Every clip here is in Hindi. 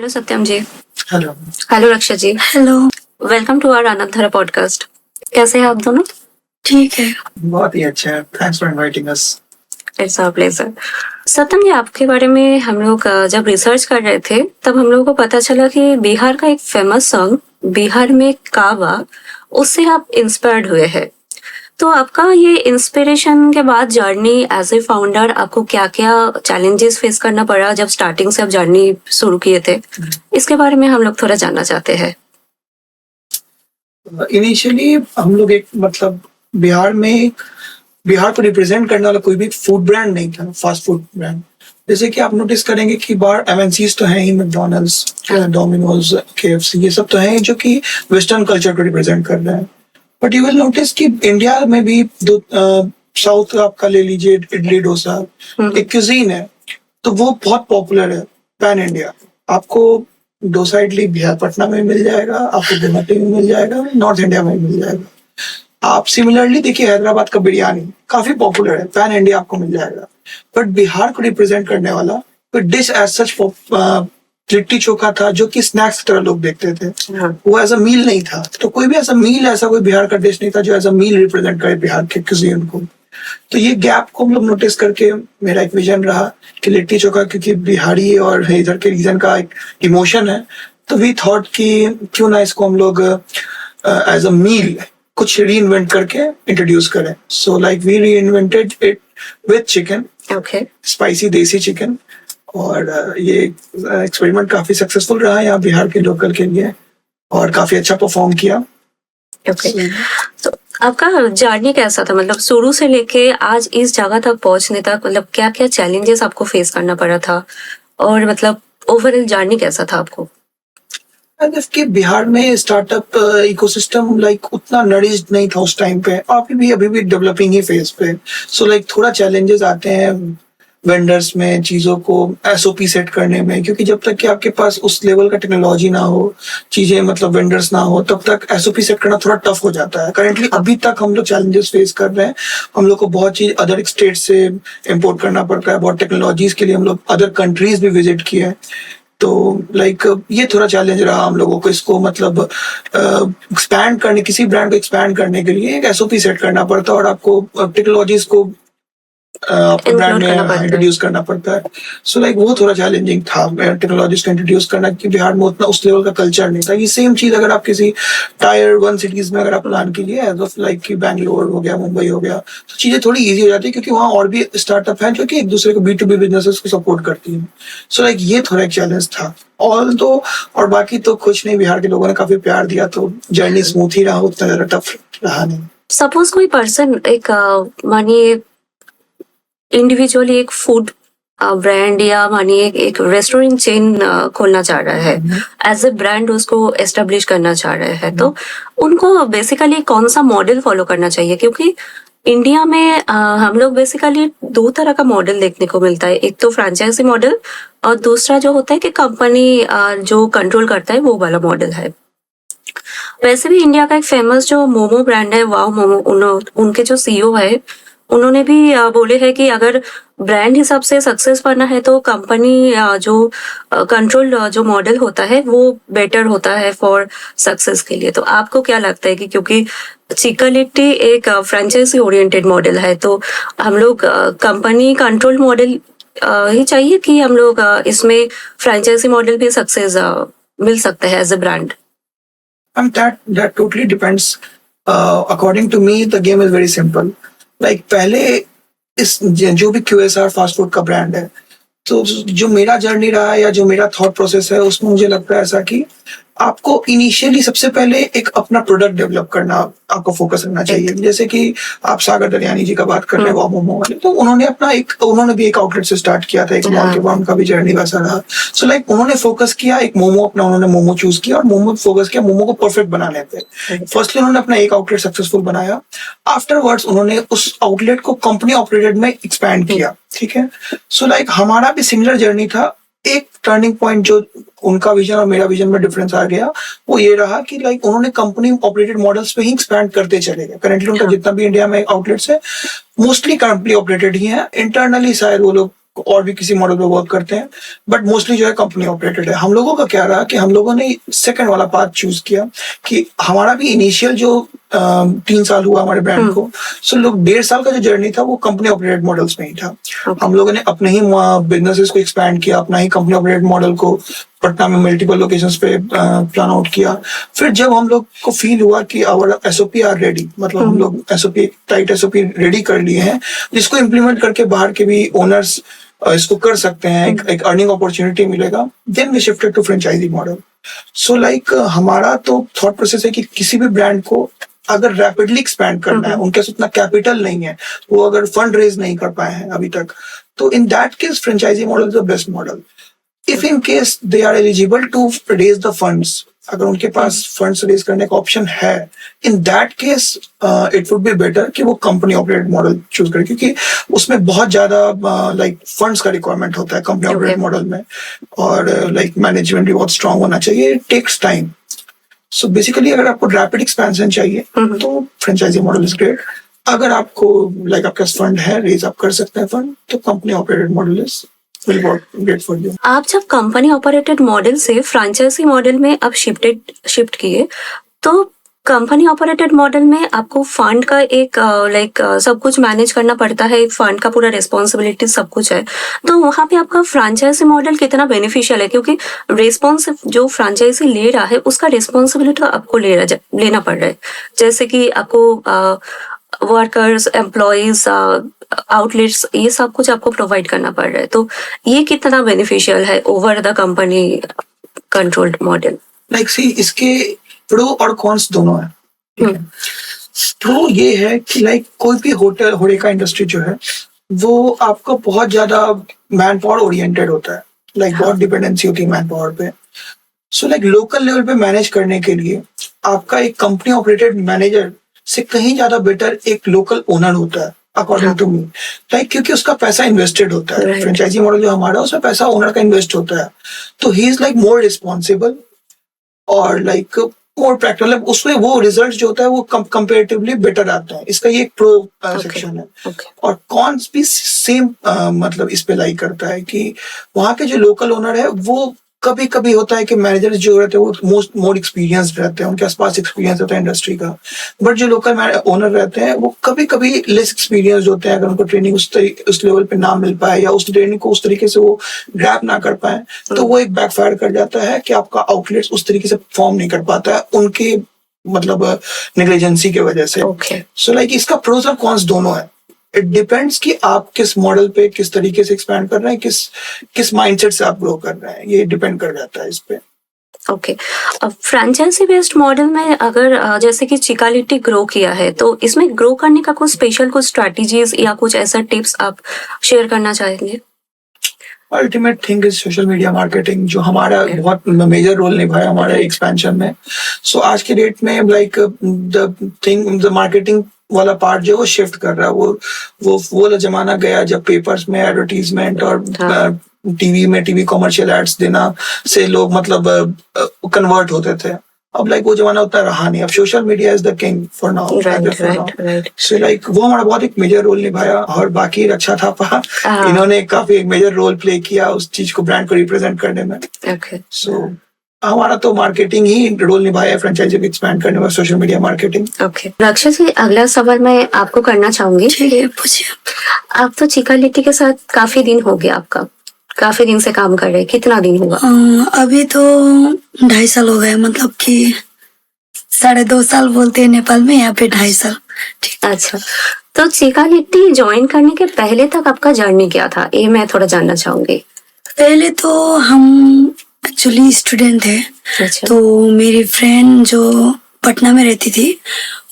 Hello Satyam ji. Hello. Hello Raksha ji. Hello. Welcome to our Anandadhara podcast. कैसे हैं आप दोनों? ठीक है। बहुत ही अच्छा है, thanks for inviting us. It's our pleasure. Satyam ji, आपके बारे में हम लोग जब रिसर्च कर रहे थे तब हम लोगों को पता चला कि बिहार का एक फेमस सॉन्ग बिहार में कावा, उससे आप इंस्पायर्ड हुए हैं। तो आपका ये इंस्पिरेशन के बाद जर्नी एज ए फाउंडर, आपको क्या क्या चैलेंजेस फेस करना पड़ा जब स्टार्टिंग से आप जर्नी शुरू किए थे, इसके बारे में हम लोग थोड़ा जानना चाहते हैं। इनिशियली हम लोग एक मतलब बिहार को रिप्रेजेंट करने वाला कोई भी फूड ब्रांड नहीं था, फास्ट फूड ब्रांड। जैसे कि आप नोटिस करेंगे कि बाहर एमएनसीज तो हैं ही, मैकडॉनल्ड्स, डोमिनोज, केएफसी, ये सब तो हैं जो कि वेस्टर्न कल्चर को रिप्रेजेंट कर रहे हैं। बट यू विल नोटिस कि इंडिया में भी साउथ आपका ले लीजिए, इडली डोसा एक क्यूजीन है, तो वो बहुत पॉपुलर है पैन इंडिया। आपको डोसा इडली बिहार पटना में मिल जाएगा, आपको गुवाहाटी में मिल जाएगा, नॉर्थ इंडिया में मिल जाएगा। आप सिमिलरली देखिए हैदराबाद का बिरयानी काफी पॉपुलर है, पैन इंडिया आपको मिल जाएगा। बट बिहार को रिप्रेजेंट करने वाला कोई dish as such litti chokha था जो कि स्नैक्स की तरह लोग देखते थे, वो एज अ मील नहीं था। तो कोई भी ऐसा मील, ऐसा कोई बिहार का डिश नहीं था जो एज अ मील रिप्रेजेंट करे बिहार के क्यूजीन को। तो ये गैप को हम लोग नोटिस करके मेरा एक विजन रहा कि लिट्टी चोखा क्योंकि बिहारी और इधर के रीजन का एक इमोशन है, तो वी थॉट कि क्यों ना इसको हम लोग एज अ मील कुछ रीइन्वेंट करके इंट्रोड्यूस करें। So like we reinvented it with chicken, spicy desi chicken. और ये एक्सपेरिमेंट काफी सक्सेसफुल रहा यहाँ बिहार के लोकल के लिए और काफी अच्छा परफॉर्म किया। तो आपका जर्नी कैसा था, मतलब शुरू से लेके आज इस जगह तक पहुंचने तक, मतलब क्या क्या चैलेंजेस आपको फेस करना पड़ा था और मतलब ओवरऑल जर्नी कैसा था आपको? कि बिहार में स्टार्टअप इकोसिस्टम लाइक उतना नरिश्ड नहीं था उस टाइम पे, अभी भी डेवलपिंग ही फेज पे। सो लाइक थोड़ा चैलेंजेस आते हैं वेंडर्स में, चीजों को एसओपी सेट करने में, क्योंकि जब तक कि आपके पास उस लेवल का टेक्नोलॉजी ना हो, चीजें मतलब वेंडर्स ना हो, तब तक एसओपी सेट करना थोड़ा टफ हो जाता है। करेंटली अभी तक हम लोग चैलेंजेस फेस कर रहे हैं। हम लोग को बहुत चीज अदर स्टेट से इम्पोर्ट करना पड़ता है, बहुत टेक्नोलॉजीज के लिए हम लोग अदर कंट्रीज भी विजिट किए हैं। तो लाइक ये थोड़ा चैलेंज रहा हम लोगों को, इसको मतलब एक्सपैंड करने, किसी ब्रांड को एक्सपैंड करने के लिए एक एसओपी सेट करना पड़ता है और आपको टेक्नोलॉजीज को आपके ब्रांड में इंट्रोड्यूस करना पड़ता है। सो लाइक वो थोड़ा चैलेंजिंग था टेक्नोलॉजीज को इंट्रोड्यूस करना, कि बिहार में उतना उस लेवल का कल्चर नहीं था। ये सेम चीज अगर आप किसी टायर 1 सिटीज में अगर आप प्लान कीजिए, एज ऑफ लाइक कि बैंगलोर हो गया, मुंबई हो गया, तो चीजें थोड़ी इजी हो जाती है क्योंकि वहाँ और भी स्टार्टअप हैं जो कि एक दूसरे को B2B बिजनेसेस को सपोर्ट करती हैं। सो लाइक ये थोड़ा एक चैलेंज था ऑल तो, और बाकी तो कुछ नहीं, बिहार के लोगों ने काफी प्यार दिया तो जर्नी स्मूथ ही रहा, उतना ज्यादा टफ रहा नहीं। सपोज कोई पर्सन एक मानिए इंडिविजुअली एक फूड ब्रांड या मानिए एक रेस्टोरेंट चेन खोलना चाह रहा है, एज ए ब्रांड उसको एस्टेब्लिश करना चाह रहा है, तो उनको बेसिकली कौन सा मॉडल फॉलो करना चाहिए? क्योंकि इंडिया में हम लोग बेसिकली 2 तरह का मॉडल देखने को मिलता है, एक तो फ्रेंचाइजी मॉडल और दूसरा जो होता है कि कंपनी जो कंट्रोल करता है वो वाला मॉडल है। वैसे भी इंडिया का एक फेमस जो मोमो ब्रांड है, वाओ मोमो, उनके जो सीईओ है उन्होंने भी बोले हैं कि अगर ब्रांड हिसाब से सक्सेस पाना है तो कंपनी जो कंट्रोल जो मॉडल होता है वो बेटर होता है फॉर सक्सेस के लिए। तो आपको क्या लगता है कि क्योंकि चिकन लिट्टी एक फ्रेंचाइजी ओरिएंटेड मॉडल है, तो हम लोग कंपनी कंट्रोल मॉडल ही चाहिए कि हम लोग इसमें फ्रेंचाइजी मॉडल भी सक्सेस मिल सकता है as a brand? That totally depends. According to me, the game is very simple. Like पहले इस जो भी QSR फास्ट फूड का ब्रांड है, तो जो मेरा जर्नी रहा है या जो मेरा थॉट प्रोसेस है, उसमें मुझे लगता है ऐसा कि आपको इनिशियली सबसे पहले एक अपना प्रोडक्ट डेवलप करना आपको फोकस रखना चाहिए। जैसे कि आप सागर दरियानी जी का बात कर रहे हैं, वो मोमो वाले, तो उन्होंने भी एक आउटलेट से स्टार्ट किया था, एक मॉल के बाद उनका भी जर्नी वैसा रहा। सो लाइक उन्होंने फोकस किया एक मोमो, अपना उन्होंने मोमो चूज किया और मोमो फोकस किया मोमो को परफेक्ट बनाने पे। फर्स्टली उन्होंने अपना एक आउटलेट सक्सेसफुल बनाया, आफ्टरवर्ड्स उन्होंने उस आउटलेट को कंपनी ऑपरेटेड में एक्सपैंड किया। ठीक है, सो लाइक हमारा भी सिमिलर जर्नी था। एक टर्निंग पॉइंट जो उनका विजन और मेरा विजन में डिफरेंस आ गया, वो ये रहा कि लाइक उन्होंने कंपनी ऑपरेटेड मॉडल्स पे ही एक्सपैंड करते चले गए। करेंटली उनका जितना भी इंडिया में आउटलेट्स है मोस्टली कंपनी ऑपरेटेड ही है। इंटरनली शायद वो लोग और भी किसी मॉडल पे वर्क करते हैं, बट मोस्टली जो है कंपनी ऑपरेटेड है। हम लोगों का क्या रहा कि हम लोगों ने सेकंड वाला पाथ चूज किया कि हमारा भी इनिशियल जो 3 साल हुआ हमारे ब्रांड को, सो लोग 1.5 साल का जो जर्नी था वो कंपनी ऑपरेटेड मॉडल्स में ही था। हम लोगों ने अपने ही बिजनेसेस को एक्सपैंड किया, अपना ही कंपनी ऑपरेटेड मॉडल को पटना में मल्टीपल लोकेशंस पे प्लान आउट किया। फिर जब हम लोग को फील हुआ कि आवर एसओपी आर रेडी, मतलब हम लोग एसओपी टाइट एसओपी रेडी कर लिए हैं जिसको इम्प्लीमेंट करके बाहर के भी ओनर्स इसको कर सकते हैं, एक अर्निंग अपॉर्चुनिटी मिलेगा, then we shifted to franchisee model. So like हमारा तो थॉट प्रोसेस है कि किसी भी ब्रांड को अगर रैपिडली एक्सपैंड करना है, उनके पास उतना कैपिटल नहीं है, वो अगर फंड रेज नहीं कर पाए हैं अभी तक, तो in that case franchisee model is the best model. If in case they are eligible to raise the funds, अगर उनके पास फंड्स रेज करने का ऑप्शन है, in that case it would be better कि वो कंपनी ऑपरेटेड मॉडल चूज करें, क्योंकि उसमें बहुत ज्यादा लाइक फंड्स का रिक्वायरमेंट होता है कंपनी ऑपरेटेड मॉडल में, और लाइक मैनेजमेंट भी बहुत स्ट्रांग होना चाहिए, it takes time. So basically अगर आपको रैपिड एक्सपेंशन चाहिए तो फ्रेंचाइजी मॉडल इज ग्रेट। अगर आपको लाइक आपके पास फंड है, रेज आप कर सकते हैं फंड, तो company operated model is will work great for you. आप जब कंपनी ऑपरेटेड मॉडल से फ्रेंचाइजी मॉडल में आप शिफ्ट किए, तो कंपनी ऑपरेटेड मॉडल में आपको फंड का एक सब कुछ मैनेज करना पड़ता है, फंड का पूरा रिस्पॉन्सिबिलिटी सब कुछ है, तो वहाँ पे आपका फ्रेंचाइजी मॉडल कितना बेनिफिशियल है, क्योंकि रिस्पॉन्स जो फ्रेंचाइजी ले रहा है उसका रिस्पॉन्सिबिलिटी तो आपको लेना पड़ रहा है, जैसे कि आपको वर्कर्स, एम्प्लॉयज, आउटलेट्स, ये सब कुछ आपको प्रोवाइड करना पड़ रहा है, तो ये कितना बेनिफिशियल है over the company controlled model? Like see, इसके प्रो और कॉन्स दोनों है, ठीक है। प्रो ये है कि लाइक कोई भी होटल होरेका इंडस्ट्री जो है वो आपका बहुत ज्यादा मैन पावर ओरिएंटेड होता है, लाइक बहुत डिपेंडेंसी होती है मैन पावर पे। सो लाइक लोकल लेवल पे मैनेज करने के लिए आपका एक कंपनी ऑपरेटेड मैनेजर से कहीं ज्यादा बेटर एक लोकल ओनर होता है, अकॉर्डिंग टू मी, लाइक क्योंकि उसका पैसा इन्वेस्टेड होता है। फ्रेंचाइजी मॉडल जो हमारा उसमें पैसा ओनर का इन्वेस्ट होता है, तो he is like more responsible और लाइक मोर प्रैक्टिकल, उसमें वो रिजल्ट जो होता है वो कंपेरेटिवली बेटर आता है। इसका ये एक प्रो सेक्शन है। और कॉन्स भी सेम मतलब इस पे लाई करता है कि वहाँ के जो लोकल ओनर है वो कभी कभी होता है कि मैनेजर जो रहते हैं वो मोर एक्सपीरियंस रहते हैं, उनके आसपास एक्सपीरियंस होता है इंडस्ट्री का, बट जो लोकल ओनर रहते हैं वो कभी कभी लेस एक्सपीरियंस होते हैं। अगर उनको ट्रेनिंग उस लेवल पे ना मिल पाए या उस ट्रेनिंग को उस तरीके से वो ग्रैब ना कर पाए, तो वो एक बैकफायर कर जाता है कि आपका आउटलेट्स उस तरीके से परफॉर्म नहीं कर पाता है उनके मतलब नेग्लिजेंसी की वजह से। सो लाइक इसका प्रोज और कॉन्स दोनों है। इट डिपेंड्स कि आप किस मॉडल पे किस तरीके से एक्सपैंड कर रहे हैं, किस माइंडसेट से आप ग्रो कर रहे हैं, ये डिपेंड कर जाता है इस पे। ओके, फ्रेंचाइजी बेस्ड मॉडल में अगर जैसे कि चिकालिटी ग्रो किया है, तो इसमें ग्रो करने का कुछ स्पेशल कुछ स्ट्रैटेजीज या कुछ ऐसा टिप्स आप शेयर करना चाहेंगे? Ultimate thing is social media marketing, जो हमारा बहुत मेजर रोल निभाया हमारे एक्सपेंशन में। सो आज के डेट में लाइक द मार्केटिंग वाला पार्ट जो वो शिफ्ट कर रहा है, वो जमाना गया जब पेपर्स में एडवर्टीजमेंट और टीवी कमर्शियल एड्स देना से लोग मतलब कन्वर्ट होते थे। अब लाइक वो जमाना उतना रहा नहीं, अब social media is the king for now. So like वो हमारा बहुत एक मेजर रोल निभाया। और बाकी रक्षा थापा इन्होंने काफी एक मेजर रोल प्ले किया उस चीज को, ब्रांड को रिप्रेजेंट करने में। सो हमारा तो मार्केटिंग ही रोल निभाया फ्रेंचाइजी को एक्सपैंड करने में, सोशल मीडिया मार्केटिंग। ओके, रक्षा जी, अगला सवाल मैं आपको करना चाहूंगी। ठीक है, पूछिए। आप तो चिकालिटी के साथ काफी दिन हो गया, आपका काफी दिन से काम कर रहे हैं, कितना दिन हुआ? अभी तो 2.5 साल हो गए, मतलब कि 2.5 साल बोलते हैं नेपाल में, यहाँ पे 2.5 साल। अच्छा, तो चिकालिटी ज्वाइन करने के पहले तक आपका जर्नी क्या था, ये मैं थोड़ा जानना चाहूंगी। पहले तो हम एक्चुअली स्टूडेंट थे। अच्छा। तो मेरी फ्रेंड जो पटना में रहती थी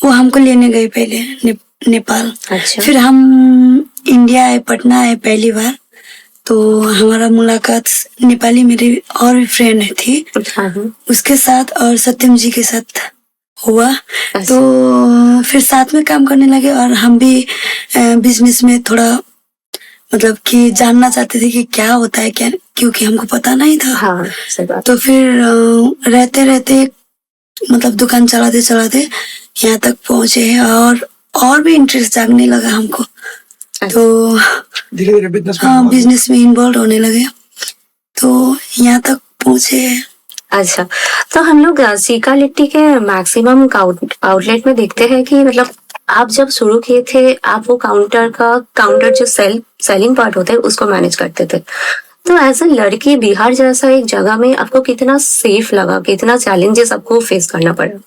वो हमको लेने गई पहले नेपाल। अच्छा। फिर हम इंडिया आए, पटना आए पहली बार, तो हमारा मुलाकात नेपाली मेरी और भी फ्रेंड थी उसके साथ और सत्यम जी के साथ हुआ। अच्छा। तो फिर साथ में काम करने लगे और हम भी बिजनेस में थोड़ा मतलब कि जानना चाहते थे कि क्या होता है क्या, क्योंकि हमको पता नहीं था। हाँ, सही बात। तो फिर रहते रहते मतलब दुकान चलाते चलाते यहाँ तक पहुंचे हैं और भी इंटरेस्ट जागने लगा हमको। तो धीरे धीरे बिजनेस में हाँ involve बिजनेस में इन्वॉल्व होने लगे, तो यहाँ तक पहुँचे हैं। अच्छा, तो हम लोग सीका लिट्टी के मैक्सिमम आउटलेट में देखते हैं कि मतलब आप जब शुरू किए थे, आप वो काउंटर जो सेलिंग पार्ट होता है उसको मैनेज करते थे। तो एज अ लड़की बिहार जैसा एक जगह में आपको कितना सेफ लगा, कितना चैलेंजेस आपको फेस करना पड़ा?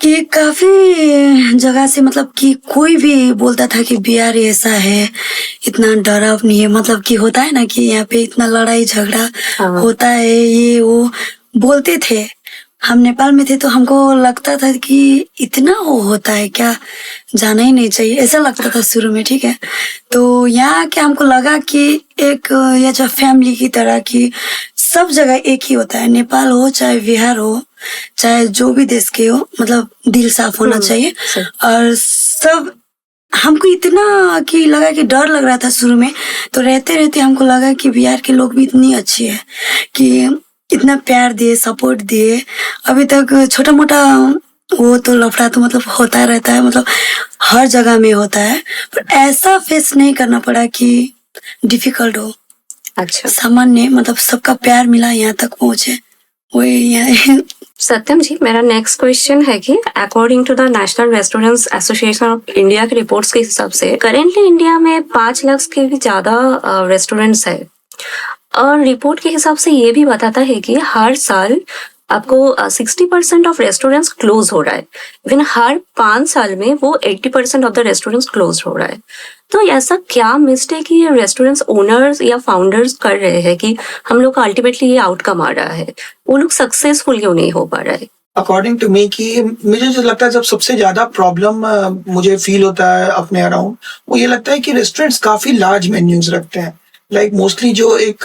कि काफी जगह से मतलब कि कोई भी बोलता था कि बिहार ऐसा है, इतना डराव नहीं है, मतलब कि होता है ना कि यहाँ पे इतना लड़ाई झगड़ा हाँ। होता है, ये वो बोलते थे। हम नेपाल में थे तो हमको लगता था कि इतना वो होता है क्या, जाना ही नहीं चाहिए, ऐसा लगता था शुरू में। ठीक है, तो यहाँ के हमको लगा कि एक ये जो फैमिली की तरह की सब जगह एक ही होता है, नेपाल हो चाहे बिहार हो चाहे जो भी देश के हो, मतलब दिल साफ होना चाहिए। सही। और सब हमको इतना कि लगा कि डर लग रहा था शुरू में, तो रहते रहते हमको लगा कि बिहार के लोग भी इतनी अच्छी है कि इतना प्यार दिए, सपोर्ट दिए। अभी तक छोटा मोटा वो तो लफड़ा तो मतलब होता रहता है, मतलब हर जगह में होता है, पर ऐसा फेस नहीं करना पड़ा कि डिफिकल्ट हो। अच्छा, सामान्य मतलब सबका प्यार मिला, यहाँ तक पहुंचे, वही यहाँ। सत्यम जी, मेरा नेक्स्ट क्वेश्चन है कि according to the national restaurants association of India के रिपोर्ट्स के हिसाब से करेंटली इंडिया में 5 लाख के भी ज्यादा रेस्टोरेंट्स है, और रिपोर्ट के हिसाब से ये भी बताता है कि हर साल आपको 60% ऑफ रेस्टोरेंट्स क्लोज हो रहा है। इवन हर 5 साल में वो 80% ऑफ द रेस्टोरेंट्स क्लोज हो रहा है। तो ऐसा क्या मिस्टेक ये रेस्टोरेंट्स ओनर्स या फाउंडर्स कर रहे हैं कि हम लोग का अल्टीमेटली ये आउटकम आ रहा है? वो लोग सक्सेसफुल क्यों नहीं हो पा रहा है? अकॉर्डिंग टू मी कि मुझे जो लगता है जब सबसे ज्यादा प्रॉब्लम मुझे फील होता है अपने अराउंड, वो ये लगता है कि रेस्टोरेंट्स काफी लार्ज मेन्यूज रखते हैं। लाइक मोस्टली जो एक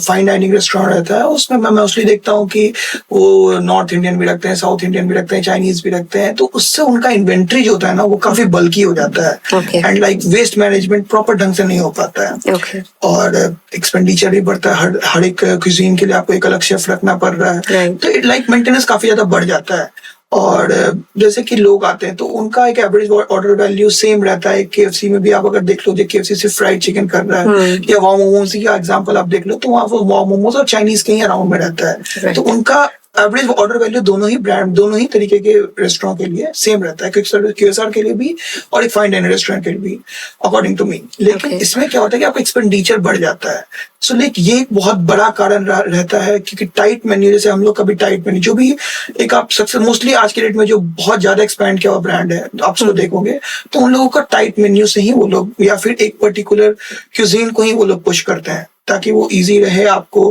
फाइन डाइनिंग रेस्टोरेंट रहता है उसमें मैं मोस्टली देखता हूँ कि वो नॉर्थ इंडियन भी रखते हैं, साउथ इंडियन भी रखते हैं, चाइनीज भी रखते हैं, तो उससे उनका इन्वेंट्री जो होता है ना वो काफी बल्की हो जाता है। Okay. And like waste management proper ढंग से नहीं हो पाता है। ओके, और एक्सपेंडिचर भी बढ़ता है, हर एक क्यूजीन के लिए आपको एक अलग शेफ रखना पड़ रहा है। Right. तो लाइक मेंटेनेंस काफी ज्यादा बढ़ जाता है। और जैसे कि लोग आते हैं तो उनका एक एवरेज ऑर्डर वैल्यू सेम रहता है। केएफसी में भी आप अगर देख लो, जो केएफसी सिर्फ फ्राइड चिकन कर रहा है, या वाव मोमोज का एग्जांपल आप देख लो, तो वहाँ वो वाव मोमोज और चाइनीज के ही अराउंड में रहता है। Right. तो उनका एवरेज ऑर्डर वैल्यू दोनों ही तरीके के रेस्टोरेंट के लिए सेम रहता है, क्यूएसआर के लिए भी और एक फाइन डाइनिंग रेस्टोरेंट के लिए भी, अकॉर्डिंग टू मी। लेकिन Okay. इसमें क्या होता है कि आपका एक्सपेंडिचर बढ़ जाता है। सो लाइक ये एक बहुत बड़ा कारण रहता है, क्योंकि टाइट मेन्यू, जैसे हम लोग का भी टाइट मेन्यू, जो भी एक आप सक्सेस मोस्टली आज के डेट में जो बहुत ज्यादा एक्सपैंड किया हुआ ब्रांड है आप उसको देखोगे, तो उन लोगों का टाइट मेन्यू से ही वो लोग, या फिर एक पर्टिकुलर क्यूजीन को ही वो लोग पुश करते हैं ताकि वो इजी रहे आपको।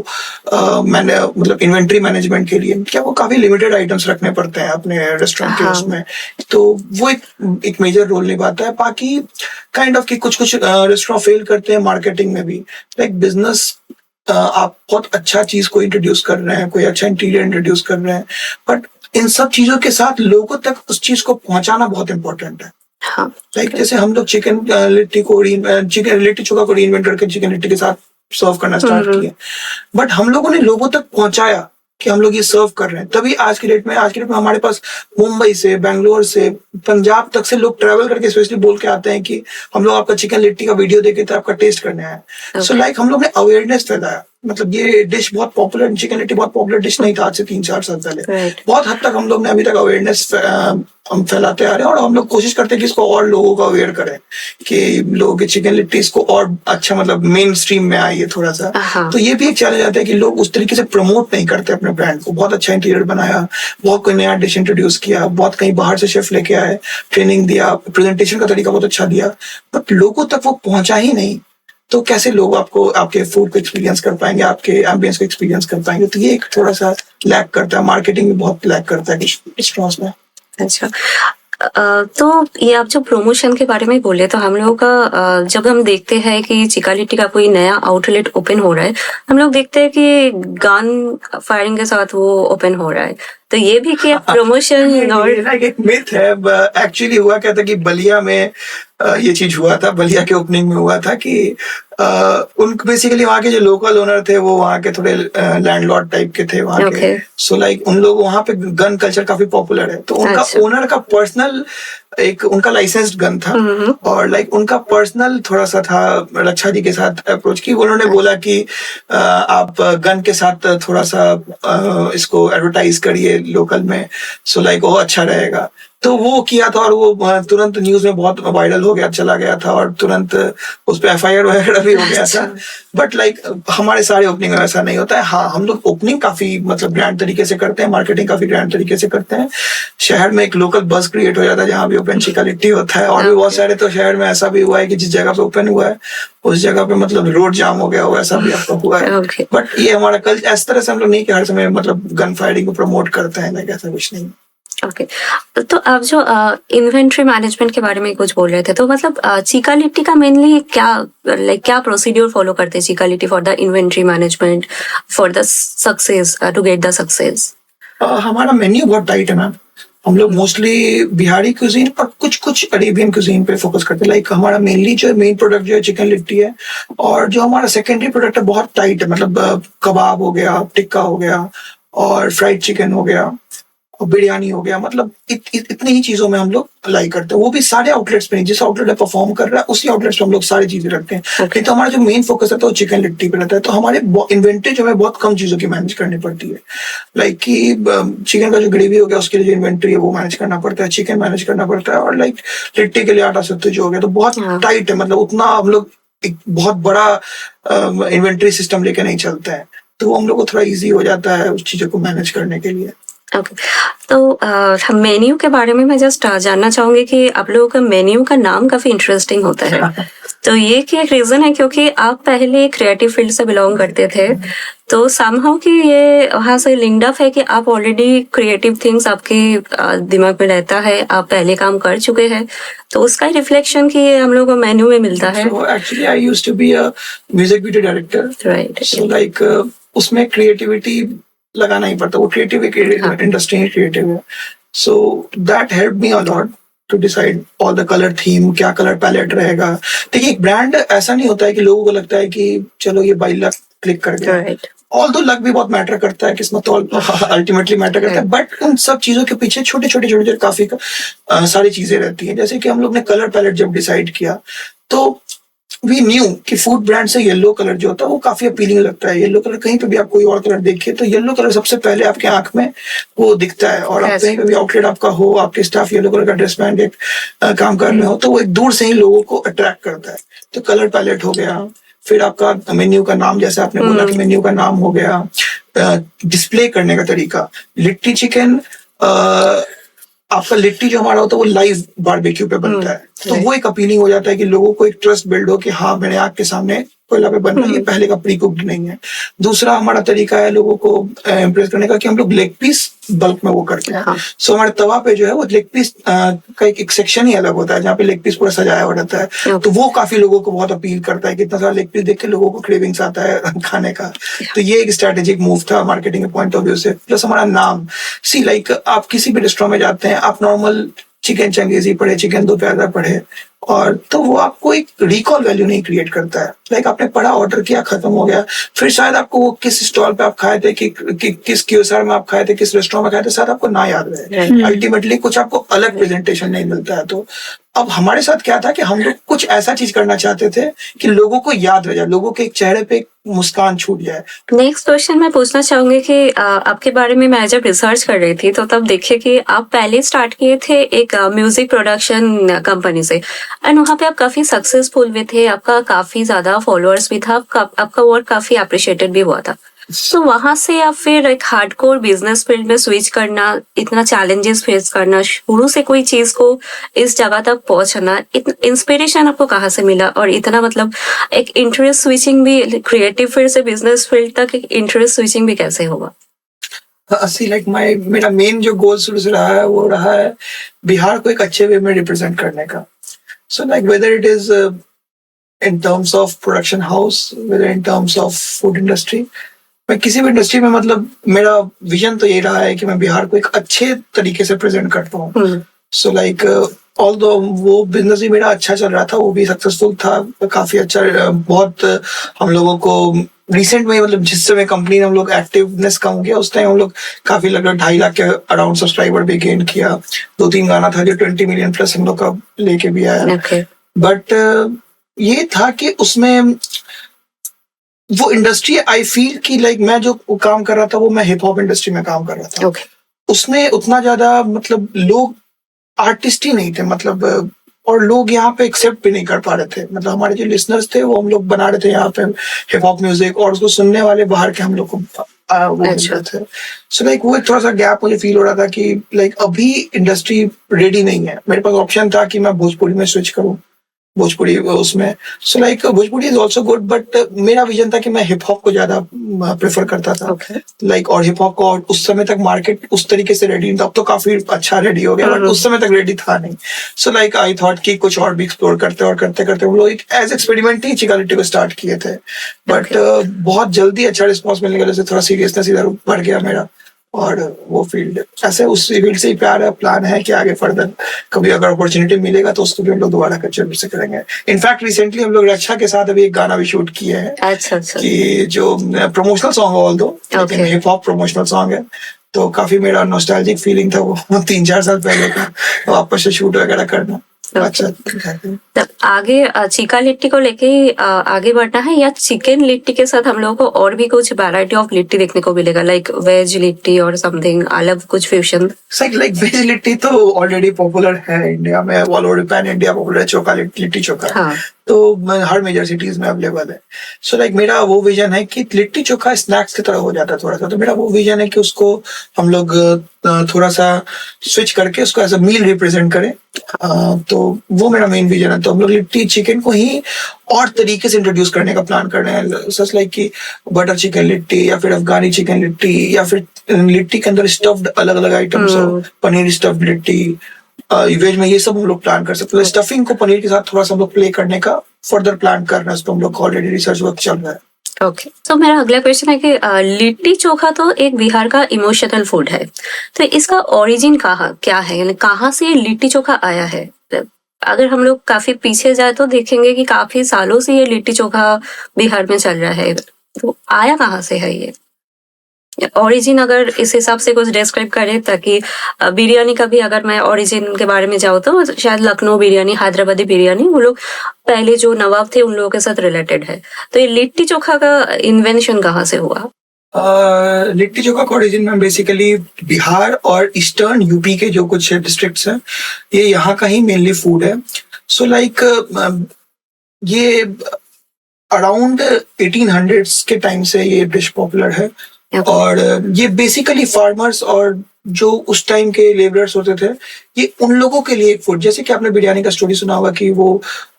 मैंने मतलब इन्वेंट्री मैनेजमेंट के लिए क्या वो काफी लिमिटेड आइटम्स रखने पड़ते हैं अपने रेस्टोरेंट के हाँ। उसमें, तो वो एक मेजर रोल निभाता है। बाकी काइंड ऑफ कि कुछ रेस्टोरेंट फेल करते हैं मार्केटिंग में भी। लाइक बिजनेस, आप बहुत अच्छा चीज को इंट्रोड्यूस कर रहे हैं, कोई अच्छा इंटीरियर इंट्रोड्यूस कर रहे हैं, बट इन सब चीजों के साथ लोगों तक उस चीज को पहुंचाना बहुत इंपॉर्टेंट है। हाँ, लाइक जैसे हम लोग चिकन लिट्टी चोखा को रीइन्वेंट करके चिकन लिट्टी के साथ सर्व करना स्टार्ट किया, बट हम लोगों ने लोगों तक पहुंचाया कि हम लोग ये सर्व कर रहे हैं। तभी आज की डेट में हमारे पास मुंबई से, बैंगलोर से, पंजाब तक से लोग ट्रैवल करके स्पेशली बोल के आते हैं कि हम लोग आपका चिकन लिट्टी का वीडियो देखे थे, आपका टेस्ट करने आए। सो लाइक हम लोग ने अवेयरनेस फैलाया। मतलब ये डिश बहुत पॉपुलर, चिकन लिट्टी बहुत पॉपुलर डिश नहीं था आज से 3-4 साल पहले। Right. बहुत हद तक हम लोग ने अभी तक अवेयरनेस हम फैलाते आ रहे हैं, और हम लोग कोशिश करते हैं कि इसको और लोगों को अवेयर करें, कि लोगों के चिकन लिट्टी इसको और अच्छा मतलब मेन स्ट्रीम में आइए थोड़ा सा। हाँ। तो ये भी एक चैलेंज आता है कि लोग उस तरीके से प्रमोट नहीं करते अपने ब्रांड को। बहुत अच्छा इंटीरियर बनाया, बहुत कोई नया डिश इंट्रोड्यूस किया, बहुत कहीं बाहर से शेफ लेके आए, ट्रेनिंग दिया, प्रेजेंटेशन का तरीका बहुत अच्छा दिया, बट लोगों तक वो पहुंचा ही नहीं। तो कैसे लोग आपके फूड को एक्सपीरियंस कर पाएंगे, आपके एम्बियंस को एक्सपीरियंस कर पाएंगे? तो ये एक थोड़ा सा लैक करता है, मार्केटिंग भी बहुत लैक करता है रेस्टोरेंट्स में। अच्छा, तो ये आप जो प्रमोशन के बारे में बोले, तो हम लोगों का जब हम देखते हैं कि चिका लिट्टी का कोई नया आउटलेट ओपन हो रहा है, हम लोग देखते हैं कि गन फायरिंग के साथ वो ओपन हो रहा है। तो ये भी क्या प्रमोशन और एक मिथ है। एक्चुअली हुआ क्या था कि बलिया में ये चीज हुआ था, बलिया के ओपनिंग में हुआ था कि उन बेसिकली वहाँ के जो लोकल ओनर थे वो वहाँ के थोड़े लैंडलॉर्ड टाइप के थे वहाँ के। सो लाइक उन लोग वहाँ पे गन कल्चर काफी पॉपुलर है, तो उनका अच्छा। ओनर का पर्सनल एक उनका लाइसेंस्ड गन था और लाइक उनका पर्सनल थोड़ा सा था रक्षा जी के साथ अप्रोच की। उन्होंने बोला कि आप गन के साथ थोड़ा सा इसको एडवर्टाइज करिए लोकल में, सो लाइक वो अच्छा रहेगा। तो वो किया था और वो तुरंत न्यूज में बहुत वायरल हो गया, चला गया था और तुरंत उस पर FIR वगैरह भी हो गया था। बट लाइक हमारे सारे ओपनिंग में ऐसा नहीं होता है। हाँ, हम लोग ओपनिंग काफी मतलब ग्रैंड तरीके से करते हैं, मार्केटिंग काफी ग्रैंड तरीके से करते हैं। शहर में एक लोकल बस क्रिएट हो जाता है जहाँ भी ओपन चिका लिट्टी होता है। और भी बहुत सारे तो शहर में ऐसा भी हुआ है कि जिस जगह पे ओपन हुआ है उस जगह पे मतलब रोड जाम हो गया हो, ऐसा भी आपको हुआ है। बट ये हमारा कल्चर इस तरह से हम लोग नहीं कि हर समय मतलब गन फायरिंग को प्रमोट करते हैं, लाइक ऐसा कुछ नहीं। ओके तो आप जो इन्वेंट्री मैनेजमेंट के बारे में कुछ बोल रहे थे, तो मतलब चीका लिट्टी का मेनली क्या प्रोसीड्यूर फॉलो करते हैं Chika Litti for the inventory management for the success to get the success? हमारा मेन्यू बहुत टाइट है मैम। हम लोग मोस्टली बिहारी क्यूजीन और कुछ अरेबियन क्यूजीन पे फोकस करते हैं। लाइक हमारा मेनली जो मेन प्रोडक्ट जो है चिकन लिट्टी है और जो हमारा सेकेंडरी प्रोडक्ट है बहुत टाइट है। मतलब कबाब हो गया, टिक्का हो गया और फ्राइड चिकन हो गया और बिरयानी हो गया। मतलब इतनी ही चीजों में हम लोग लाई करते हैं, वो भी सारे आउटलेट्स पे नहीं। जिस आउटलेट में परफॉर्म कर रहा है उसी आउटलेट्स पे हम लोग सारी चीजें रखते हैं। नहीं तो हमारा जो मेन फोकस है तो चिकन लिट्टी पे रहता है। तो हमारे इन्वेंट्री जो है बहुत कम चीजों की मैनेज करनी पड़ती है। लाइक कि चिकन का जो ग्रेवी हो गया उसके लिए जो इन्वेंट्री है वो मैनेज करना पड़ता है, चिकन मैनेज करना पड़ता है और लाइक लिट्टी के लिए आटा सत्तू जो हो गया तो बहुत टाइट है। मतलब उतना हम लोग एक बहुत बड़ा इन्वेंट्री सिस्टम लेके नहीं चलते हैं, तो वो हम लोग को थोड़ा ईजी हो जाता है उस चीजों को मैनेज करने के लिए। ओके तो मेन्यू के बारे में मैं जस्ट जानना चाहूंगी कि आप लोगों का मेन्यू का नाम काफी इंटरेस्टिंग होता है। तो ये क्या एक रीजन है क्योंकि आप पहले क्रिएटिव फील्ड से बिलोंग करते थे, तो समहाउ कि ये वहाँ से लिंक्ड अप है कि आप ऑलरेडी क्रिएटिव थिंग्स आपके दिमाग में रहता है, आप पहले काम कर चुके हैं, तो उसका रिफ्लेक्शन कि ये हम लोग को मेन्यू में मिलता है। So actually I used to be a music video director. Right. So like उसमें क्रिएटिविटी लगाना ही पड़ता है। वो क्रिएटिव इंडस्ट्री ही क्रिएटिव है। So that help me a lot to decide all the colour theme, क्या कलर पैलेट रहेगा। देखिए एक ब्रांड ऐसा नहीं होता है कि लोगों को लगता है कि चलो ये बाई लक क्लिक कर गया। ऑल दो लक भी बहुत मैटर करता है, किस्मत अल्टीमेटली मैटर करता है। बट उन सब चीजों के पीछे छोटे काफी सारी चीजें रहती हैं। जैसे कि हम लोग ने कलर पैलेट जब डिसाइड किया तो वी न्यू कि फूड ब्रांड से येलो कलर जो होता है वो काफी अपीलिंग लगता है। येलो कलर कहीं पे भी आप कोई और कलर देखिए तो येलो कलर सबसे पहले आपके आंख में वो दिखता है। और आप कहीं पे भी आउटलेट आपका हो, आपके स्टाफ येलो कलर का ड्रेस पहन के काम कर रहे हो तो वो एक दूर से ही लोगों को अट्रैक्ट करता है। तो कलर पैलेट हो गया, फिर आपका मेन्यू का नाम, जैसे आपने बोला कि मेन्यू का नाम हो गया, डिस्प्ले करने का तरीका। लिट्टी चिकन आपका लिट्टी जो हमारा होता है वो लाइव बारबेक्यू पे बनता है, तो वो एक अपीलिंग हो जाता है कि लोगों को एक ट्रस्ट बिल्ड हो कि हाँ मेरे आँख के सामने कोयला पे बन रहा है, ये पहले का प्री कुक्ड नहीं है। दूसरा हमारा तरीका है लोगों को इम्प्रेस करने का कि हम लोग लेग पीस बल्क में वो करते हैं। सो हमारे तवा पे जो है वो लेग पीस का एक सेक्शन ही अलग होता है जहाँ पे लेग पीस पूरा सजाया हुआ रहता है। तो वो काफी लोगों को बहुत अपील करता है कि इतना सारा लेग पीस देख के लोगों को क्रेविंग्स आता है खाने का। तो ये एक स्ट्रेटेजिक मूव था मार्केटिंग के पॉइंट ऑफ व्यू से। प्लस हमारा नाम, सी लाइक आप किसी भी रेस्टोरेंट में जाते हैं, आप नॉर्मल चिकन चंगेजी पढ़े, चिकन दो प्याजा पढ़े, और तो वो आपको एक रिकॉल वैल्यू नहीं क्रिएट करता है। लाइक आपने पढ़ा, ऑर्डर किया, खत्म हो गया, फिर शायद आपको वो किस स्टॉल पे आप खाए थे कि किस क्यूएसआर में आप खाए थे, किस रेस्टोरेंट में खाए थे, शायद आपको ना याद रहे। अल्टीमेटली कुछ आपको अलग प्रेजेंटेशन नहीं मिलता है। तो अब हमारे साथ क्या था कि हम लोग कुछ ऐसा चीज करना चाहते थे कि लोगों को याद रह जाए, लोगों के एक चेहरे पे एक मुस्कान छूट जाए। नेक्स्ट क्वेश्चन मैं पूछना चाहूंगी कि आपके बारे में मैं जब रिसर्च कर रही थी तो तब देखे कि आप पहले स्टार्ट किए थे एक म्यूजिक प्रोडक्शन कंपनी से, एंड वहाँ पे आप काफी सक्सेसफुल भी थे, आपका काफी ज्यादा फॉलोअर्स भी था, आपका वर्क काफी अप्रिशिएटेड भी हुआ था। तो वहां से आप फिर एक हार्डकोर बिजनेस फील्ड में स्विच करना, इतना चैलेंजेस फेस करना, शुरू से कोई चीज को इस जगह तक पहुंचना, इंस्पिरेशन आपको कहाँ से मिला? और इतना मतलब एक इंटरेस्ट स्विचिंग भी, क्रिएटिव फील्ड से बिजनेस फील्ड तक एक इंटरेस्ट स्विचिंग भी कैसे होगा? सी लाइक मेरा मेन जो गोल शुरू से रहा है वो रहा है बिहार को एक अच्छे वे में रिप्रेजेंट करने का। So like whether it is in terms of production house, whether in terms of food industry, मैं किसी भी इंडस्ट्री में मतलब मेरा विजन तो ये रहा है कि मैं बिहार को एक अच्छे तरीके से प्रेजेंट करता हूँ। सो लाइक ऑल्दो वो बिजनेस भी मेरा अच्छा चल रहा था, वो भी सक्सेसफुल था, काफी अच्छा, बहुत हम लोगों को रिसेंट में मतलब जिस समय कंपनी ने हम लोग एक्टिवनेस कम किया उस टाइम हम लोग काफी लगभग 2.5 लाख के अराउंड सब्सक्राइबर भी गेन किया। 2-3 गाना था जो 20 मिलियन प्लस हम लोग का लेके भी आया। ओके बट ये था कि उसमें वो इंडस्ट्री आई फील कि लाइक मैं जो काम कर रहा था वो मैं हिप हॉप इंडस्ट्री में काम कर रहा था। ओके उसमें उतना ज्यादा मतलब लोग आर्टिस्ट ही नहीं थे, मतलब और लोग यहाँ पे एक्सेप्ट भी नहीं कर पा रहे थे। मतलब हमारे जो लिसनर्स थे वो हम लोग बना रहे थे यहाँ पे हिप हॉप म्यूजिक और उसको सुनने वाले बाहर के हम लोग को वो मिल अच्छा। रहे थे। सो लाइक वो एक थोड़ा सा गैप मुझे फील हो रहा था कि लाइक अभी इंडस्ट्री रेडी नहीं है। मेरे पास ऑप्शन था कि मैं भोजपुरी में स्विच करूँ, भोजपुरी उसमें। So like Bhojpuri is also good but मेरा विजन था कि मैं हिप हॉप को ज्यादा प्रेफर करता था। ओके लाइक और हिप हॉप को और उस समय तक मार्केट उस तरीके से रेडी नहीं था। अब तो काफी अच्छा रेडी हो गया बट उस समय तक रेडी था नहीं। सो लाइक आई थॉट कि कुछ और भी एक्सप्लोर करते और करते करते हम लोग एक एज एक्सपेरिमेंट ही चिका लिट्टी को स्टार्ट किए थे। बट बहुत जल्दी अच्छा रिस्पॉन्स मिलने की वजह से थोड़ा सीरियसनेस इधर बढ़ गया मेरा और वो फील्ड ऐसे उस फील्ड से ही प्यार है। प्लान है कि आगे फर्दर कभी अगर अपॉर्चुनिटी मिलेगा तो उसको भी हम लोग दोबारा जरूर से करेंगे। इनफैक्ट रिसेंटली हम लोग रक्षा के साथ अभी एक गाना भी शूट किए हैं अच्छा अच्छा कि जो प्रमोशनल सॉन्ग ऑल दो लेकिन Okay. Hip hop promotional song है। तो काफी मेरा नॉस्टैल्जिक फीलिंग था वो 3-4 साल पहले का वापस से शूट वगैरह करना। अच्छा तब आगे चिका लिट्टी को लेके ही, आगे बढ़ना है या चिकन लिट्टी के साथ हम लोगों को और भी कुछ वैरायटी ऑफ लिट्टी देखने को मिलेगा लाइक वेज लिट्टी और समथिंग अलग कुछ फ्यूजन? लाइक वेज लिट्टी तो ऑलरेडी पॉपुलर है इंडिया में, all over pan India popular है। चोखा लिट्टी चोखा हाँ तो हर मेजर सिटीज में अवेलेबल है। सो लाइक मेरा वो विजन है कि लिट्टी चोखा स्नैक्स की तरह हो जाता है थोड़ा सा। तो मेरा वो विजन है कि उसको हम लोग थोड़ा सा स्विच करके उसको एज अ मील रिप्रेजेंट करें। तो वो मेरा मेन विजन है। तो हम लोग लिट्टी चिकन को ही और तरीके से इंट्रोड्यूस करने का प्लान कर रहे हैं। सच लाइक कि बटर चिकन लिट्टी या फिर अफगानी चिकन लिट्टी या फिर लिट्टी के अंदर स्टफ्ड अलग अलग आइटम्स हो, पनीर स्टफ्ड लिट्टी। वेज में ये सब हम लोग प्लान कर सकते हैं। स्टफिंग को पनीर के साथ थोड़ा सा हम लोग प्ले करने का फर्दर प्लान कर रहे हैं। उस पर हम लोग ऑलरेडी रिसर्च वर्क चल रहा है। ओके तो मेरा अगला क्वेश्चन है कि लिट्टी चोखा तो एक बिहार का इमोशनल फूड है, तो इसका ओरिजिन क्या है, यानी कहाँ से ये लिट्टी चोखा आया है? अगर हम लोग काफी पीछे जाए तो देखेंगे कि काफी सालों से ये लिट्टी चोखा बिहार में चल रहा है, तो आया कहाँ से है ये ओरिजिन? अगर इस हिसाब से कुछ डिस्क्राइब करें ताकि बिरयानी का भी अगर मैं ओरिजिन के बारे में जाऊँ तो शायद लखनऊ बिरयानी, हैदराबादी बिरयानी, वो लोग पहले जो नवाब थे उन लोगों के साथ रिलेटेड है। तो ये लिट्टी चोखा का इन्वेंशन कहाँ से हुआ? लिट्टी चोखा का ओरिजिन में बेसिकली बिहार और ईस्टर्न यूपी के जो कुछ डिस्ट्रिक्ट्स हैं ये यहाँ का ही मेनली फूड है। सो लाइक ये अराउंड 1800s के टाइम से ये डिश पॉपुलर है। और ये बेसिकली फार्मर्स और जो उस टाइम के लेबरर्स होते थे ये उन लोगों के लिए एक फूड, जैसे कि आपने बिरयानी का स्टोरी सुना होगा कि वो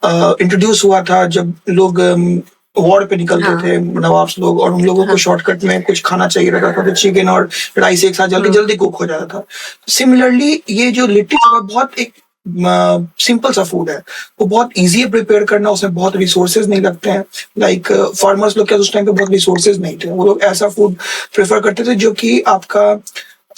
इंट्रोड्यूस हुआ था जब लोग वॉर पे निकलते थे नवाब लोग और उन लोगों को शॉर्टकट में कुछ खाना चाहिए रहता था तो चिकन और राइस एक साथ जल्दी कुक हो जाता था। सिमिलरली ये जो लिट्टी चोखा बहुत एक सिंपल सा फूड है, वो बहुत इजी है प्रिपेयर करना, उसमें बहुत रिसोर्सेज नहीं लगते हैं। लाइक फार्मर्स लोग क्या उस टाइम पे बहुत रिसोर्सेज नहीं थे, वो लोग ऐसा फूड प्रेफर करते थे जो कि आपका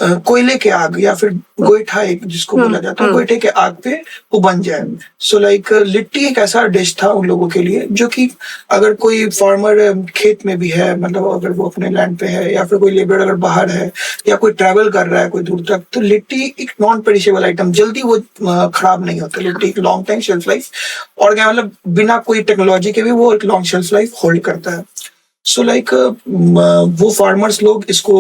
कोयले के आग या फिर गोईठा एक जिसको बोला जाता है गोईठे के आग पे वो बन जाए। सो लाइक लिट्टी एक ऐसा डिश था उन लोगों के लिए जो कि अगर कोई फार्मर खेत में भी है, मतलब अगर वो अपने लैंड पे है या फिर कोई लेबर अगर बाहर है या कोई ट्रैवल कर रहा है कोई दूर तक, तो लिट्टी एक नॉन पेरिशेबल आइटम, जल्दी वो खराब नहीं होता। लिट्टी एक लॉन्ग टाइम शेल्फ लाइफ और क्या मतलब बिना कोई टेक्नोलॉजी के भी वो एक लॉन्ग शेल्फ लाइफ होल्ड करता है। सो लाइक वो फार्मर्स लोग इसको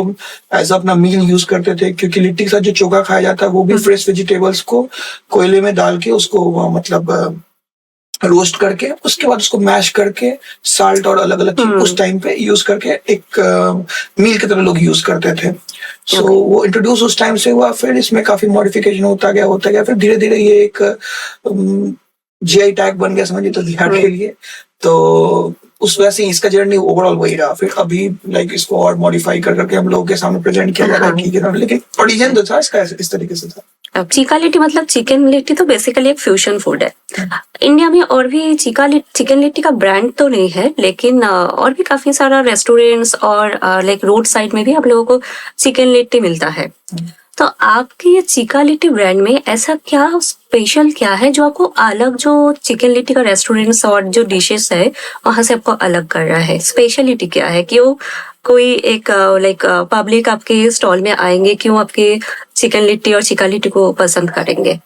एज अपना मील यूज करते थे क्योंकि लिट्टी के साथ जो चोखा खाया जाता है वो भी फ्रेश वेजिटेबल्स को कोयले में डाल के उसको मतलब रोस्ट करके उसके बाद उसको मैश करके साल्ट और अलग अलग चीज उस टाइम पे यूज करके एक मील की तरह लोग यूज करते थे। सो वो इंट्रोड्यूस उस टाइम से हुआ, फिर इसमें काफी मॉडिफिकेशन होता गया, फिर धीरे धीरे ये एक जीआई टैग बन गया समझिए तो बिहार के लिए। तो उस वजह से इसका जर्नी ओवरऑल वही रहा। फिर अभी लाइक इसको और मॉडिफाई कर करके हम लोगों के सामने प्रेजेंट किया जा रहा है, लेकिन ओरिजिन तो था इसका इस तरीके से था। अब चिका लिट्टी मतलब चिकन लिट्टी तो बेसिकली एक फ्यूजन फूड है। इंडिया में और भी चिकन लिट्टी का ब्रांड तो नहीं है, लेकिन और भी काफी सारा रेस्टोरेंट्स और लाइक रोड साइड में भी आप लोगों को चिकन लिट्टी मिलता है। तो आपके ये चिका लिट्टी ब्रांड में ऐसा क्या स्पेशल क्या है जो आपको अलग, जो चिकन लिट्टी का रेस्टोरेंट्स और जो डिशेस है वहां से आपको अलग कर रहा है? स्पेशलिटी क्या है? क्यों कोई एक लाइक पब्लिक आपके स्टॉल में आएंगे, क्यों आपके चिकन लिट्टी और चिका लिट्टी को पसंद करेंगे?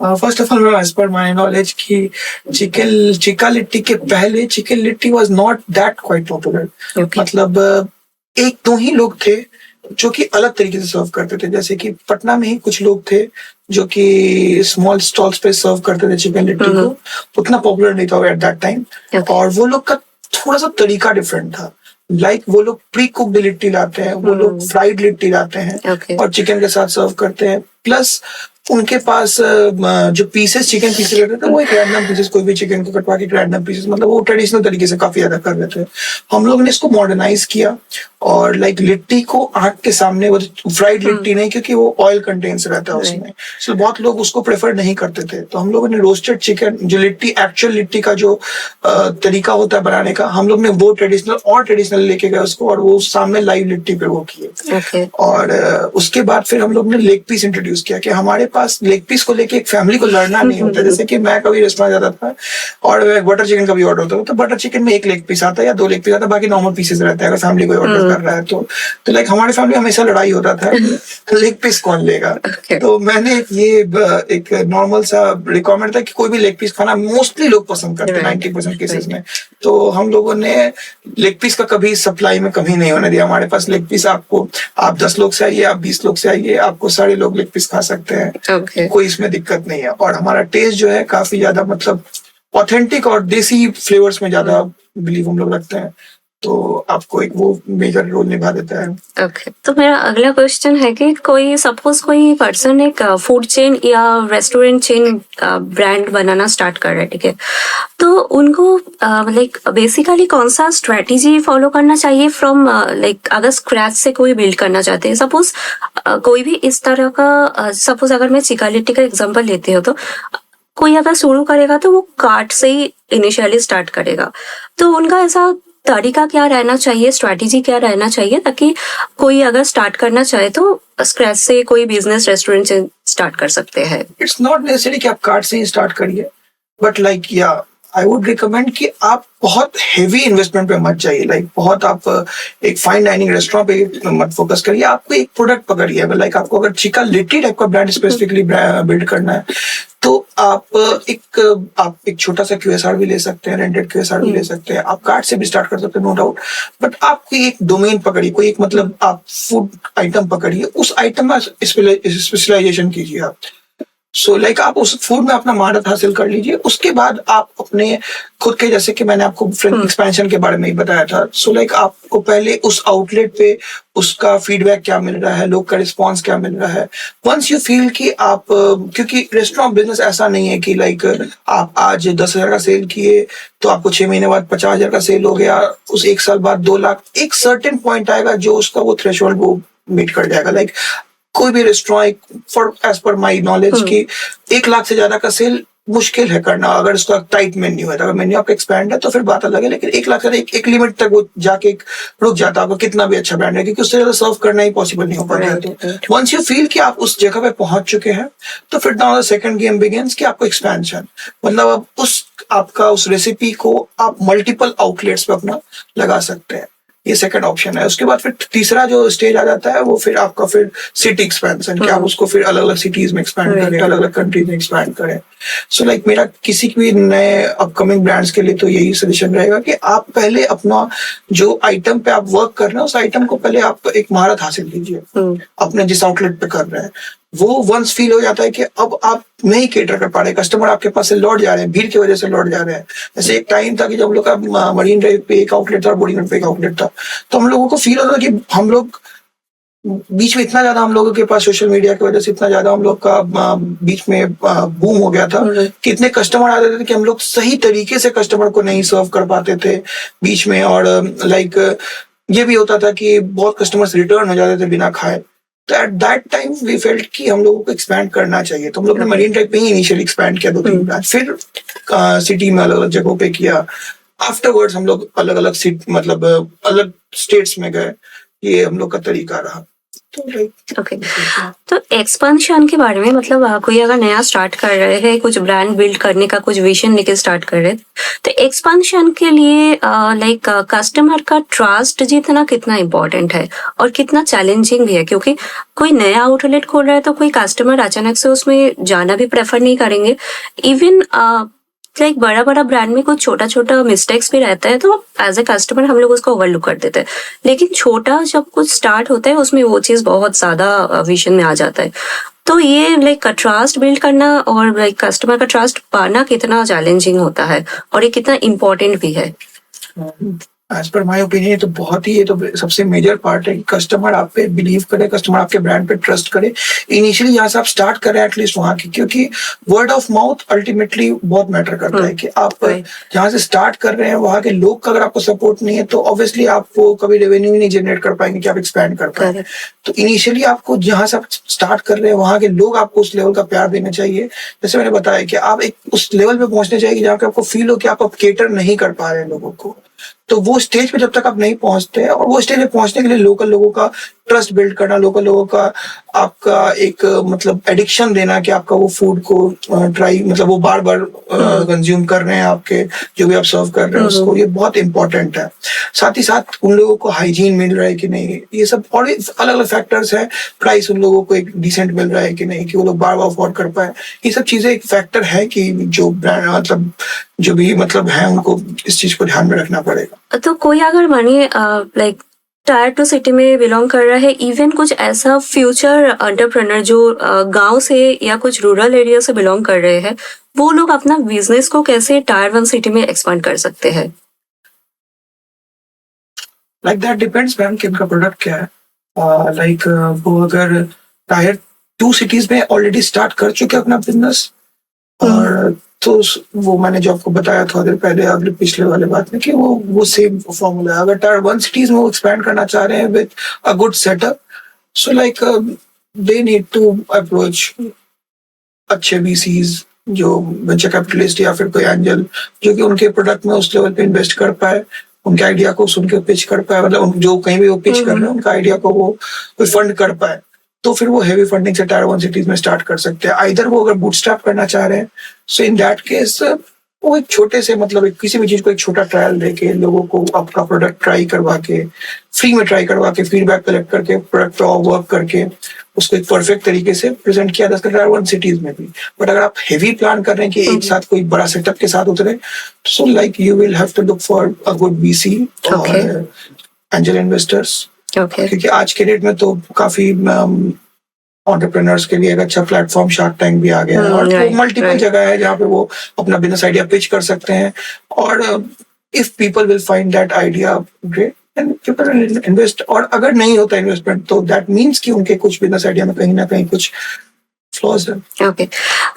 First of all, as per my knowledge कि चिका लिट्टी के पहले chicken litti was not that quite popular. Okay. मतलब एक दो ही लोग थे जो कि अलग तरीके से सर्व करते थे. जैसे कि पटना में ही कुछ लोग थे जो कि स्मॉल स्टॉल्स पे सर्व करते थे चिकन लिट्टी को. उतना पॉपुलर नहीं था एट दैट टाइम. Okay. और वो लोग का थोड़ा सा तरीका डिफरेंट था. लाइक वो लोग प्री कुक्ड लिट्टी लाते हैं, वो लोग फ्राइड लिट्टी लाते हैं Okay. और चिकन के साथ सर्व करते हैं. प्लस उनके पास जो पीसेस, चिकन पीसेस रहते थे वो एक रैंडम पीसेस, कोई भी चिकन को कटवा के रैंडम पीसेस, मतलब वो ट्रेडिशनल तरीके से काफी ज्यादा कर रहे थे. हम लोग ने इसको मॉडर्नाइज किया और लाइक लिट्टी को आंख के सामने, वो फ्राइड लिट्टी नहीं, क्योंकि वो ऑयल कंटेंट्स रहता है उसमें, सो बहुत लोग उसको प्रेफर नहीं करते थे. तो हम लोगों ने रोस्टेड चिकन, जो लिट्टी एक्चुअल लिट्टी का जो तरीका होता है बनाने का, हम लोग ने वो ट्रेडिशनल लेके गए उसको और वो सामने लाइव लिट्टी पे वो किए. Okay. और उसके बाद फिर हम लोग ने लेग पीस इंट्रोड्यूस किया कि हमारे पास लेग पीस को लेके एक फैमिली को लड़ना नहीं होता. जैसे कि मैं कभी रेस्टोरेंट जाता था और बटर चिकन का भी ऑर्डर होता था, तो बटर चिकन में एक लेग पीस आता है या दो लेग पीस आता है, बाकी नॉर्मल पीसेस रहते हैं अगर फैमिली कोई ऑर्डर कर रहा है तो लाइक हमारे फैमिली हमेशा लड़ाई होता था लेग पीस कौन लेगा. Okay. तो मैंने एक नॉर्मल सा रिक्वायरमेंट था कि कोई भी लेग पीस खाना मोस्टली लोग पसंद करते हैं 90% केसेस में. तो हम लोगों ने लेग पीस का कभी सप्लाई में कमी नहीं होने दिया. हमारे पास लेग पीस आपको, आप 10 लोग से आइए, आप 20 लोग से आइए, आपको सारे लोग लेग पीस खा सकते हैं. Okay. कोई इसमें दिक्कत नहीं है. और हमारा टेस्ट जो है काफी ज्यादा मतलब ऑथेंटिक और देसी फ्लेवर्स में ज्यादा बिलीव हम लोग रखते हैं. तो आपको एक वो मेजर रोल निभा देता है. ओके. तो मेरा अगला क्वेश्चन है कि कोई पर्सन एक फूड चेन या रेस्टोरेंट चेन ब्रांड बनाना स्टार्ट कर रहा है, ठीक है, तो उनको लाइक बेसिकली कौन सा स्ट्रेटेजी फॉलो करना चाहिए फ्रॉम लाइक अगर स्क्रैच से कोई बिल्ड करना चाहते हैं, सपोज कोई भी इस तरह का, सपोज अगर मैं चिका लिट्टी का एग्जांपल लेती हूँ, तो कोई अगर शुरू करेगा तो वो कार्ट से ही इनिशियली स्टार्ट करेगा, तो उनका ऐसा तरीका क्या रहना चाहिए, स्ट्रैटेजी क्या रहना चाहिए, ताकि कोई अगर स्टार्ट करना चाहे तो स्क्रैच से कोई बिजनेस रेस्टोरेंट से स्टार्ट कर सकते हैं? इट्स नॉट नेसेसरी कि आप कार्ड से ही स्टार्ट करिए, बट लाइक या आई वुड रिकमेंड कि आप बहुत हेवी इन्वेस्टमेंट पे मत जाइए. लाइक बहुत आप एक फाइन डाइनिंग रेस्टोरेंट पे मत फोकस करिए. आपको एक प्रोडक्ट पकड़िए. लाइक आपको अगर चिका लिट्टी टाइप का ब्रांड स्पेसिफिकली बिल्ड करना है तो आप एक छोटा सा QSR भी ले सकते हैं, रेंटेड QSR भी ले सकते हैं, आप कार्ड से भी स्टार्ट कर सकते हैं, नो डाउट. बट आप कोई एक डोमेन पकड़िए, कोई एक मतलब आप फूड आइटम पकड़िए, उस आइटम में स्पेशलाइजेशन कीजिए आप. सो लाइक आप उस फूड में अपना महारत हासिल कर लीजिए. उसके बाद आप अपने खुद के, जैसे कि मैंने आपको एक्सपेंशन के बारे में ही बताया था, सो लाइक आपको पहले उस आउटलेट पे उसका फीडबैक क्या मिल रहा है, लोग का रिस्पांस क्या मिल रहा है. वंस यू फील कि आप, क्योंकि रेस्टोरेंट बिजनेस ऐसा नहीं है कि लाइक आप आज 10,000 का सेल किए तो आपको 6 महीने बाद 50,000 का सेल हो गया, उस 1 साल बाद 2 लाख. एक सर्टेन पॉइंट आएगा जो उसका वो थ्रेशोल्ड वो मीट कर जाएगा. लाइक कोई भी restaurant, for as per my knowledge, की 1 लाख से ज्यादा का सेल मुश्किल है करना अगर उसका टाइट मेन्यू है. अगर मेन्यू आपका एक्सपैंड है तो फिर बात अलग है, लेकिन 1 लाख से एक लिमिट तक वो जाके रुक जाता है. आपको कितना भी अच्छा ब्रांड है, क्योंकि उससे ज्यादा सर्व करना ही पॉसिबल नहीं हो पाता है. तो वंस यू फील कि आप उस जगह पे पहुंच चुके हैं तो फिर now the second game begins कि आपको एक्सपेंशन, मतलब आप आपका उस रेसिपी को आप मल्टीपल आउटलेट्स पे अपना लगा सकते हैं. ये सेकंड ऑप्शन है. उसके बाद फिर तीसरा जो स्टेज आ जाता है वो फिर आपका फिर सिटी एक्सपेंशन, कि आप उसको फिर अलग अलग सिटीज में एक्सपैंड करें, अलग अलग कंट्रीज में एक्सपैंड करें. सो लाइक मेरा किसी भी नए अपकमिंग ब्रांड्स के लिए तो यही सजेशन रहेगा कि आप पहले अपना जो आइटम पे आप वर्क कर रहे हैं उस आइटम को पहले आप एक महारत हासिल कीजिए. अपने जिस आउटलेट पे कर रहे हैं वो वंस फील हो जाता है कि अब आप नहीं केटर कर पा रहे, कस्टमर आपके पास से लौट जा रहे हैं, भीड़ की वजह से लौट जा रहे हैं. जैसे एक टाइम था कि जब हम लोग का मरीन ड्राइव पे एक आउटलेट था और बोर्डिंग पे एक आउटलेट था, तो हम लोगों को फील होता था कि हम लोग बीच में इतना ज्यादा हम लोगों के पास सोशल मीडिया की वजह से इतना ज्यादा हम लोग का बीच में बूम हो गया था कि इतने कस्टमर आ जाते थे कि हम लोग सही तरीके से कस्टमर को नहीं सर्व कर पाते थे बीच में. और लाइक ये भी होता था कि बहुत कस्टमर्स रिटर्न हो जाते थे बिना खाए. तो at that time we felt कि हम लोगों को एक्सपैंड करना चाहिए. तो हम लोग ने मरीन ड्राइव पे ही इनिशियली एक्सपैंड किया 2-3 ब्रांच, फिर सिटी में अलग अलग जगहों पे किया. आफ्टरवर्ड्स हम लोग अलग अलग मतलब अलग स्टेट्स में गए. ये हम लोग का तरीका रहा. तो लाइक ओके, तो एक्सपेंशन के बारे में मतलब कोई अगर नया स्टार्ट कर रहे हैं, कुछ ब्रांड बिल्ड करने का कुछ विजन लेके स्टार्ट कर रहे हैं, तो एक्सपेंशन के लिए लाइक कस्टमर का ट्रस्ट जीतना कितना इम्पोर्टेंट है और कितना चैलेंजिंग भी है, क्योंकि कोई नया आउटलेट खोल रहा है तो कोई कस्टमर अचानक से उसमें जाना भी प्रेफर नहीं करेंगे। इवन लाइक बड़ा बड़ा ब्रांड में कुछ छोटा छोटा मिस्टेक्स भी रहता है, तो एज ए कस्टमर हम लोग उसको ओवरलुक कर देते हैं, लेकिन छोटा जब कुछ स्टार्ट होता है उसमें वो चीज बहुत ज्यादा विजन में आ जाता है। तो ये लाइक ट्रस्ट बिल्ड करना और लाइक कस्टमर का ट्रस्ट पाना कितना चैलेंजिंग होता है और ये कितना इम्पोर्टेंट भी है। एज पर माय ओपिनियन तो बहुत ही, ये तो सबसे मेजर पार्ट है कि कस्टमर आप पे बिलीव करे, कस्टमर आपके ब्रांड पे ट्रस्ट करे। इनिशियली जहाँ से आप स्टार्ट करें एटलीस्ट वहाँ की, क्योंकि वर्ड ऑफ माउथ अल्टीमेटली बहुत मैटर करता है कि आप जहाँ से स्टार्ट कर रहे हैं वहाँ के लोग का अगर आपको सपोर्ट नहीं है तो ऑब्वियसली आप वो कभी रेवेन्यू ही नहीं जनरेट कर पाएंगे कि आप एक्सपैंड कर पाएंगे। तो इनिशियली आपको जहाँ से आप स्टार्ट कर रहे हैं वहाँ के लोग आपको उस लेवल का प्यार देना चाहिए। जैसे मैंने बताया कि आप एक उस लेवल पे पहुंचने चाहिए जहाँ पे आपको फील हो कि आप केटर नहीं कर पा रहे हैं लोगों को। तो वो स्टेज पे जब तक आप नहीं पहुंचते, और वो स्टेज पे पहुंचने के लिए लोकल लोगों का ट्रस्ट बिल्ड करना, लोकल लोगों का आपका एक मतलब एडिक्शन देना कि आपका वो फूड को ट्राई, मतलब वो बार बार कंज्यूम कर रहे हैं आपके जो भी आप सर्व कर रहे हैं उसको, ये बहुत इंपॉर्टेंट है। साथ ही साथ उन लोगों को हाइजीन मिल रहा है कि नहीं, ये सब और अलग अलग फैक्टर्स है। प्राइस उन लोगों को एक डिसेंट मिल रहा है कि नहीं, कि वो लोग बार बार अफोर्ड कर पाए, ये सब चीजें एक फैक्टर है कि जो ब्रांड मतलब जो भी मतलब है उनको इस चीज को ध्यान में रखना पड़ेगा। तो कोई अगर मानिए लाइक टायर 2 सिटी में बिलोंग कर रहा है, इवन कुछ ऐसा फ्यूचर एंटरप्रेन्योर जो गांव से या कुछ रूरल एरिया से बिलोंग कर रहे हैं, वो लोग अपना बिजनेस को कैसे टायर 1 सिटी में एक्सपांड कर सकते हैं? लाइक दैट डिपेंड्स मैम कि उनका प्रोडक्ट क्या है। लाइक वो अगर टायर 2 सिटीज में ऑलरेडी स्टार्ट कर चुके अपना बिजनेस, और तो वो मैंने जो आपको बताया थोड़ा देर पहले अगले पिछले वाले बात में कि वो सेम फॉर्मूला है। अगर टायर 1 सिटीज में वो एक्सपैंड करना चाह रहे हैं with a good setup, so like they need to approach अच्छे VCs जो वेंचर कैपिटलिस्ट या फिर कोई एंजल जो कि उनके प्रोडक्ट में उस लेवल पे इन्वेस्ट कर पाए, उनके आइडिया को सुन के पिच कर पाए, मतलब जो कहीं भी वो पिच कर रहे हैं उनका आइडिया को वो फंड कर पाए, तो फिर वो हेवी फंडिंग से टायर 1 सिटीज में स्टार्ट कर सकते हैं। आइदर वो अगर बूटस्ट्रैप करना चाह रहे हैं, सो इन दैट केस वो एक छोटे से मतलब किसी भी चीज को एक छोटा ट्रायल देके लोगों को आपका प्रोडक्ट ट्राई करवा के, फ्री में ट्राई करवा के, फीडबैक कलेक्ट करके, प्रोडक्ट पे वर्क करके उसको एक परफेक्ट तरीके से प्रेजेंट किया जा सकता है टायर 1 सिटीज में भी। बट अगर आप हेवी प्लान कर रहे हैं कि एक साथ कोई बड़ा सेटअप के साथ उतरे, so like you will have to look for a good VC और एंजल इन्वेस्टर्स, क्योंकि आज के डेट में तो काफी एंटरप्रेन्योर्स के लिए एक अच्छा प्लेटफॉर्म शार्क टैंक भी आ गया है, और मल्टीपल जगह है जहाँ पे वो अपना बिजनेस आइडिया पिच कर सकते हैं। और if people will find that idea great and people will invest, और अगर नहीं होता इन्वेस्टमेंट तो दैट मीन्स कि उनके कुछ बिजनेस आइडिया में कहीं ना कहीं कुछ फ्लॉज है। ओके,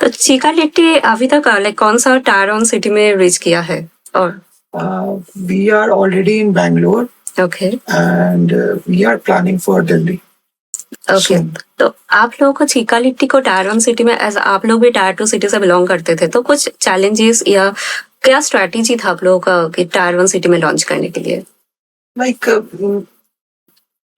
तो चीका लिट्टी अभी तक लाइक कौन सा टायर 1 सिटी में रीच किया है? और we are already in Bangalore, okay, and we are planning for Delhi. Okay, तो आप लोगों को चीका लिट्टी को टायर 1 सिटी में, एज आप लोग भी टायर 2 सिटी से बिलोंग करते थे, तो कुछ चैलेंजेस या क्या स्ट्रैटेजी था आप लोगों का कि टायर 1 सिटी में लॉन्च करने के लिए? लाइक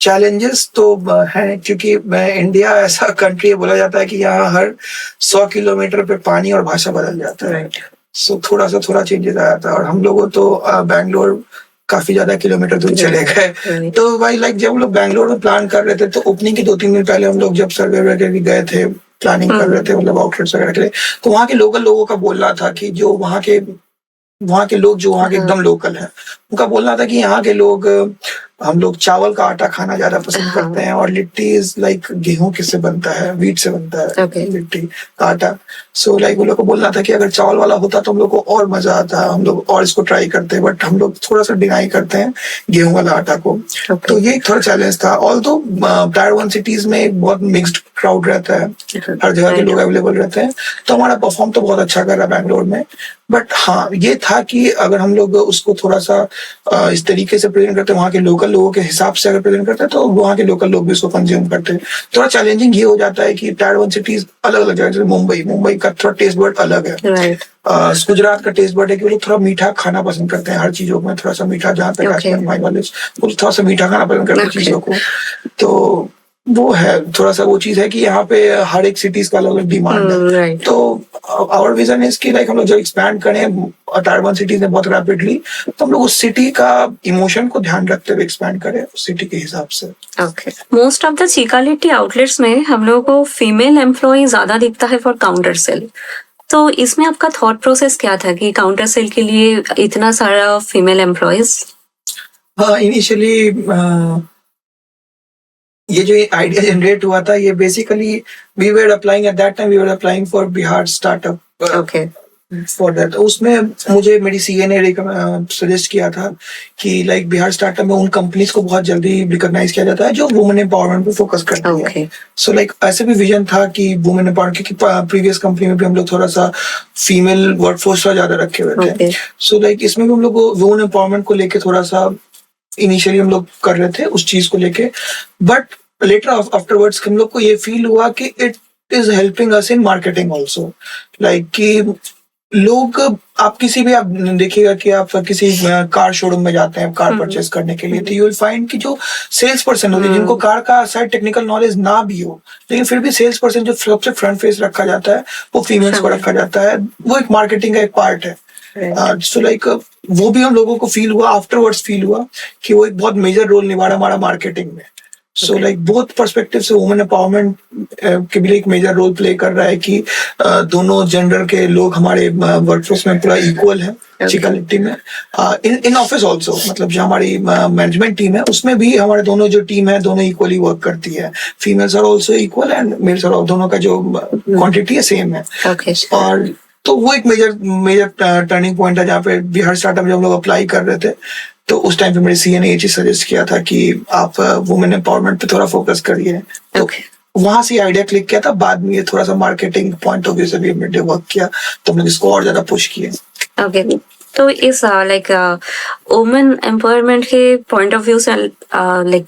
चैलेंजेस तो है, क्योंकि इंडिया ऐसा कंट्री है, बोला जाता है कि यहाँ हर 100 किलोमीटर पे पानी और भाषा बदल जाता है। सो थोड़ा चेंजेस आया था, और हम लोगों तो बैंगलोर काफी ज्यादा किलोमीटर दूर चले गए। तो भाई लाइक जब हम लोग बैंगलोर में प्लान कर रहे थे, तो ओपनिंग के 2-3 दिन पहले हम लोग जब सर्वे वगैरह भी गए थे, प्लानिंग कर रहे थे मतलब आउटलेट्स वगैरह के लिए, तो वहाँ के लोकल लोगों का बोलना था कि जो वहाँ के लोग जो वहाँ के एकदम लोकल हैं, उनका बोलना था कि यहाँ के लोग, हम लोग चावल का आटा खाना ज्यादा पसंद करते हैं, और लिट्टी इज लाइक गेहूं किससे बनता है, वीट से बनता है लिट्टी का आटा। सो लाइक वो लोग को बोलना था कि अगर चावल वाला होता तो हम लोग को और मजा आता, हम लोग और इसको ट्राई करते हैं, बट हम लोग थोड़ा सा डिनाई करते हैं गेहूं वाला आटा को। तो ये एक थोड़ा चैलेंज था। ऑल्दो टायर 1 सिटीज में एक बहुत मिक्स्ड क्राउड रहता है, हर जगह के लोग अवेलेबल रहते हैं, तो हमारा परफॉर्म तो बहुत अच्छा कर रहा है बैंगलोर में। बट हाँ, ये था कि अगर हम लोग उसको थोड़ा सा इस तरीके से प्रेजेंट करते, वहाँ के लोकल लोगों के हिसाब से अगर प्रेजेंट करते हैं, तो वहाँ के लोकल लोग भी उसको कंज्यूम करते हैं। थोड़ा चैलेंजिंग ये हो जाता है कि टायर 1 सिटीज अलग अलग जगह, जैसे मुंबई का थोड़ा टेस्ट बर्ड अलग है, गुजरात का टेस्ट बर्ड है कि वो लोग थोड़ा मीठा खाना पसंद करते हैं, हर चीजों में थोड़ा सा मीठा, जहाँ तक वो थोड़ा सा मीठा खाना पसंद करते हैं चीजों को। तो वो है थोड़ा सा वो चीज है कि यहाँ पे हर एक सिटीज का अलग अलग डिमांड है। राइट। तो आवर विजन इज कि लाइक हम लोग जब एक्सपैंड करें टायर 1 सिटीज में बहुत रैपिडली, तो हम लोग उस सिटी का इमोशन को ध्यान रखते हुए एक्सपैंड करें उस सिटी के हिसाब से। Okay. Most of the Chicality outlets में हम लोगों को फीमेल एम्प्लॉय ज्यादा दिखता है फॉर काउंटर सेल। तो इसमें आपका थॉट प्रोसेस क्या था कि काउंटर सेल के लिए इतना सारा फीमेल एम्प्लॉयज? हाँ, इनिशियली ये जो आइडिया जनरेट हुआ था, ये basically we were applying at that time, we were applying for Bihar startup okay. For that. उसमें मुझे मेरी सीए ने सजेस्ट किया था कि लाइक बिहार स्टार्टअप में उन कंपनीज को बहुत जल्दी रिकॉग्नाइज किया जाता है जो वुमेन एम्पावरमेंट पे फोकस करती है। ओके। सो लाइक ऐसे भी विजन था कि वुमेन एम्पावरमेंट, क्योंकि प्रीवियस कंपनी में भी हम लोग थोड़ा सा फीमेल वर्कफोर्स ज्यादा रखे हुए थे। ओके। सो लाइक इसमें भी हम लोग वुमेन एम्पावरमेंट को लेके थोड़ा सा इनिशियली हम लोग कर रहे थे उस चीज को लेके, बट लेटर आफ्टरवर्ड्स हम लोग को ये फील हुआ कि it is helping us in marketing also. Like कि लोग, आप किसी भी, आप देखिएगा कि आप किसी कार शोरूम में जाते हैं कार परचेस करने के लिए, तो यू विल फाइंड कि जो सेल्स पर्सन होते हैं जिनको कार का शायद टेक्निकल नॉलेज ना भी हो, लेकिन फिर भी सेल्स पर्सन जो सबसे फ्रंट फेस रखा जाता है वो फीमेल्स को रखा जाता है। वो एक मार्केटिंग का एक पार्ट है। सो लाइक वो भी हम लोगों को फील हुआ, आफ्टरवर्ड्स फील हुआ कि वो एक बहुत मेजर रोल निभा रहा हमारा मार्केटिंग में। सो लाइक बोथ पर्सपेक्टिव से वुमेन एम्पावरमेंट के भी एक मेजर रोल प्ले कर रहा है कि दोनों जेंडर के लोग हमारे वर्कफोर्स में पूरा इक्वल है चिकालिटी में। इन ऑफिस ऑल्सो, मतलब जो हमारी मैनेजमेंट टीम है उसमें भी हमारे दोनों जो टीम है दोनों इक्वली वर्क करती है। Females are also equal and males are, दोनों का जो क्वांटिटी है सेम है। ओके। और तो वो एक मेजर टर्निंग पॉइंट है जहाँ पे बिहार स्टार्टअप जब हम लोग अप्लाई कर रहे थे, तो उस टाइम पे मेरे सीए ने ये चीज सजेस्ट किया था कि आप वुमेन एम्पावरमेंट पे थोड़ा फोकस करिए। तो वहां से आइडिया क्लिक किया था। बाद में ये थोड़ा सा मार्केटिंग पॉइंट ऑफ व्यू से भी हमने वर्क किया, तो हमने इसको और ज्यादा पुश किया। ओके। तो इस लाइक वुमेन एम्पावरमेंट के पॉइंट ऑफ व्यू से लाइक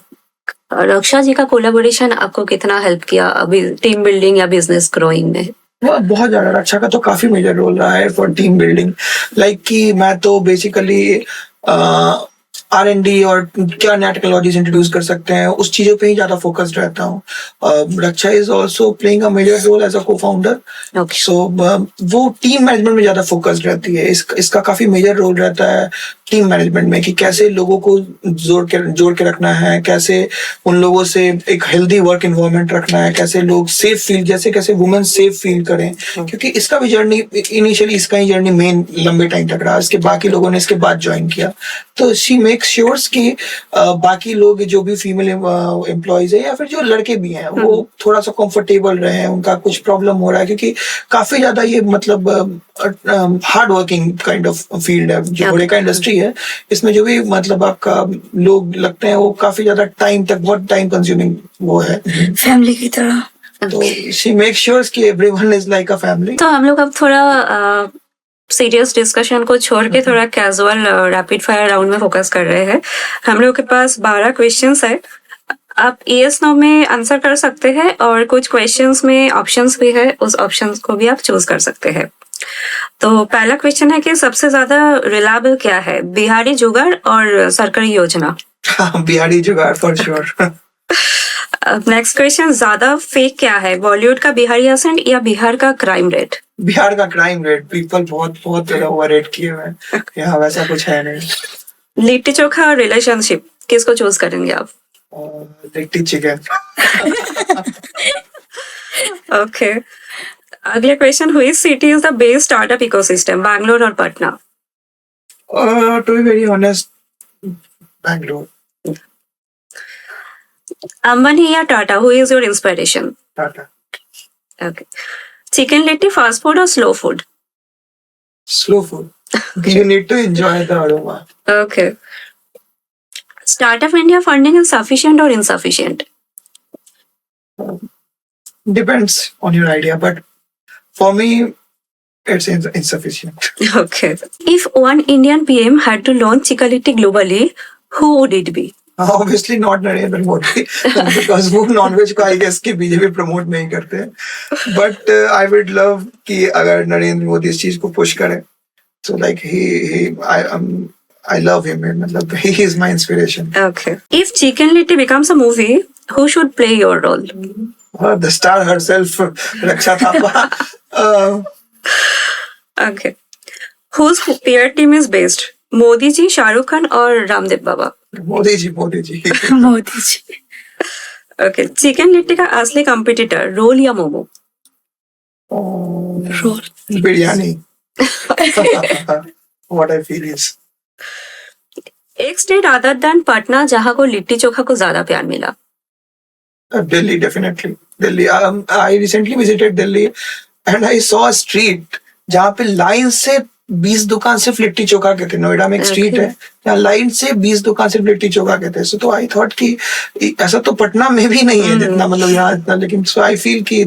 रक्षा जी का कोलैबोरेशन आपको कितना हेल्प किया अभी टीम बिल्डिंग या बिजनेस ग्रोइंग में? बहुत ज्यादा रक्षा का तो काफी मेजर रोल रहा है फॉर टीम बिल्डिंग। लाइक कि मैं तो बेसिकली R&D और क्या नया टेक्नोलॉजीज इंट्रोड्यूस कर सकते हैं उस चीजों पे ही ज्यादा फोकस्ड रहता हूँ। Raksha is also playing a major role as a co founder. सो वो टीम मैनेजमेंट में ज्यादा फोकस्ड रहती है। इसका काफी मेजर रोल रहता है टीम मैनेजमेंट में कि कैसे लोगों को जोड़ के रखना है, कैसे उन लोगों से एक हेल्दी वर्क एनवायरनमेंट रखना है, कैसे लोग सेफ फील, कैसे वुमेन सेफ फील करें। क्योंकि इसका भी जर्नी इनिशियली, इसका ही जर्नी मेन लंबे टाइम तक रहा, इसके बाकी लोगों ने इसके बाद ज्वाइन किया। तो शी मेक श्योर्स कि बाकी लोग जो भी फीमेल एम्प्लॉयज है या फिर जो लड़के भी हैं वो थोड़ा सा कंफर्टेबल रहे, उनका कुछ प्रॉब्लम हो रहा है, क्योंकि काफी ज्यादा ये मतलब hard working kind of field है जो घोड़े का इंडस्ट्री है। इसमें जो भी मतलब आपका लोग लगते हैं वो काफी ज्यादा टाइम तक, बहुत टाइम कंज्यूमिंग वो है, फैमिली की तरह। तो शी मेक श्योर्स कि everyone is like a family. तो हम लोग अब थोड़ा सीरियस डिस्कशन को छोड़ के थोड़ा कैजुअल रैपिड फायर राउंड में फोकस कर रहे हैं। हम लोग के पास 12 क्वेश्चंस है। आप यस नो में आंसर कर सकते हैं और कुछ क्वेश्चंस में ऑप्शंस भी है, उस ऑप्शंस को भी आप चूज कर सकते हैं। तो पहला क्वेश्चन है कि सबसे ज्यादा रिलायबल क्या है, बिहारी जुगाड़ और सरकारी योजना? बिहारी जुगाड़ फॉर श्योर। नेक्स्ट क्वेश्चन, ज्यादा फेक क्या है, बॉलीवुड का बिहारी एसेंट या बिहार का क्राइम रेट? बिहार का क्राइम रेट। पीपल बहुत ओवररेट किए हुए हैं, यहाँ वैसा कुछ है नहीं। लिट्टी चोखा और रिलेशनशिप, किसको चूज करेंगे आप? लिट्टी चिकन। ओके। अगला question, which city is the best startup ecosystem, Bangalore और Patna? To be very honest, Bangalore. Ambani या Tata, who is your inspiration? Tata. Okay. Chicken litti, fast food और slow food? Slow food. You need to enjoy the aroma. Okay. Startup India funding is sufficient or insufficient? Depends on your idea, but for me, it's insufficient. Okay. If one Indian PM had to launch Chikality globally, who would it be? Obviously not Narendra Modi, because वो नॉनवेज को आई गेस कि बीजेपी प्रमोट नहीं करते हैं, बट आई वुड लव कि अगर नरेंद्र मोदी इस चीज को पुश करें, so like I love him, मतलब he is my inspiration. Okay. If Chicken Litty becomes a movie, Who should play your role? The star herself, Raksha Thapa. Okay. Whose PR team is best? Modi ji, Shahrukh Khan और रामदेव बाबा? मोदी जी, मोदी जी. मोदी जी. ओके. चिकन लिट्टी का असली कंपटीटर रोल या momo? Roll. Biryani. What I feel is. एक स्टेट अदर देन पटना जहाँ को लिट्टी चोखा को ज्यादा प्यार मिला? Delhi, definitely. Delhi. I recently visited Delhi and I saw a street जहाँ पे लाइन से 20 दुकान सिर्फ लिट्टी चोखा के थे. नोएडा में एक स्ट्रीट है जहाँ लाइन से 20 दुकान सिर्फ लिट्टी चोखा के थे. तो आई थॉट कि ऐसा तो पटना में भी नहीं है जितना मतलब यहाँ इतना. लेकिन सो आई फील कि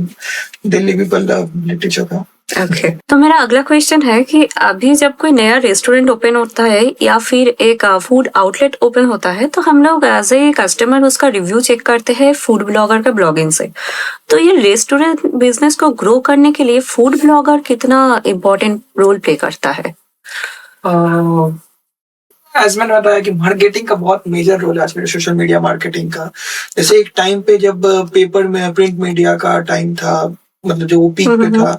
Delhi people love litti chokha. Okay. तो मेरा अगला क्वेश्चन है कि अभी जब कोई नया रेस्टोरेंट ओपन होता है या फिर एक फूड आउटलेट ओपन होता है तो हम लोग एज ए कस्टमर उसका रिव्यू चेक करते हैं फूड ब्लॉगर का ब्लॉगिंग से. तो ये रेस्टोरेंट बिजनेस को ग्रो करने के लिए फूड ब्लॉगर कितना इम्पोर्टेंट रोल प्ले करता है? एज मैंने बताया कि मार्केटिंग का बहुत मेजर रोल है आजकल, सोशल मीडिया मार्केटिंग का. जैसे एक टाइम पे जब पेपर में प्रिंट मीडिया का टाइम था, मतलब जो वो पीक पे था,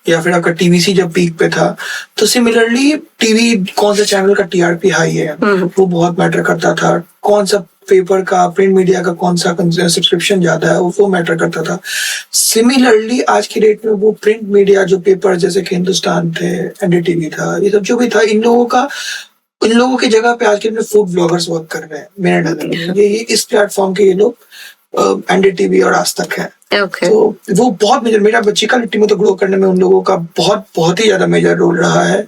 या फिर आपका टीवीसी जब पीक पे था, तो सिमिलरली टीवी कौन सा चैनल का टीआरपी हाई है वो बहुत मैटर करता था. कौन सा पेपर का, प्रिंट मीडिया का कौन सा सब्सक्रिप्शन ज्यादा है वो मैटर करता था. सिमिलरली आज की डेट में वो प्रिंट मीडिया जो पेपर जैसे कि हिंदुस्तान थे, एनडीटीवी था, ये सब जो भी था, इन लोगों की जगह पे आज के फूड ब्लॉगर्स वर्क कर रहे हैं मेरे नजर में. ये इस प्लेटफॉर्म के ये लोग एनडीटीवी और आज तक है. Okay. तो वो बहुत मेजर, मेरा चिकन लिट्टी में तो ग्रो करने में उन लोगों का बहुत ही ज्यादा मेजर रोल रहा है.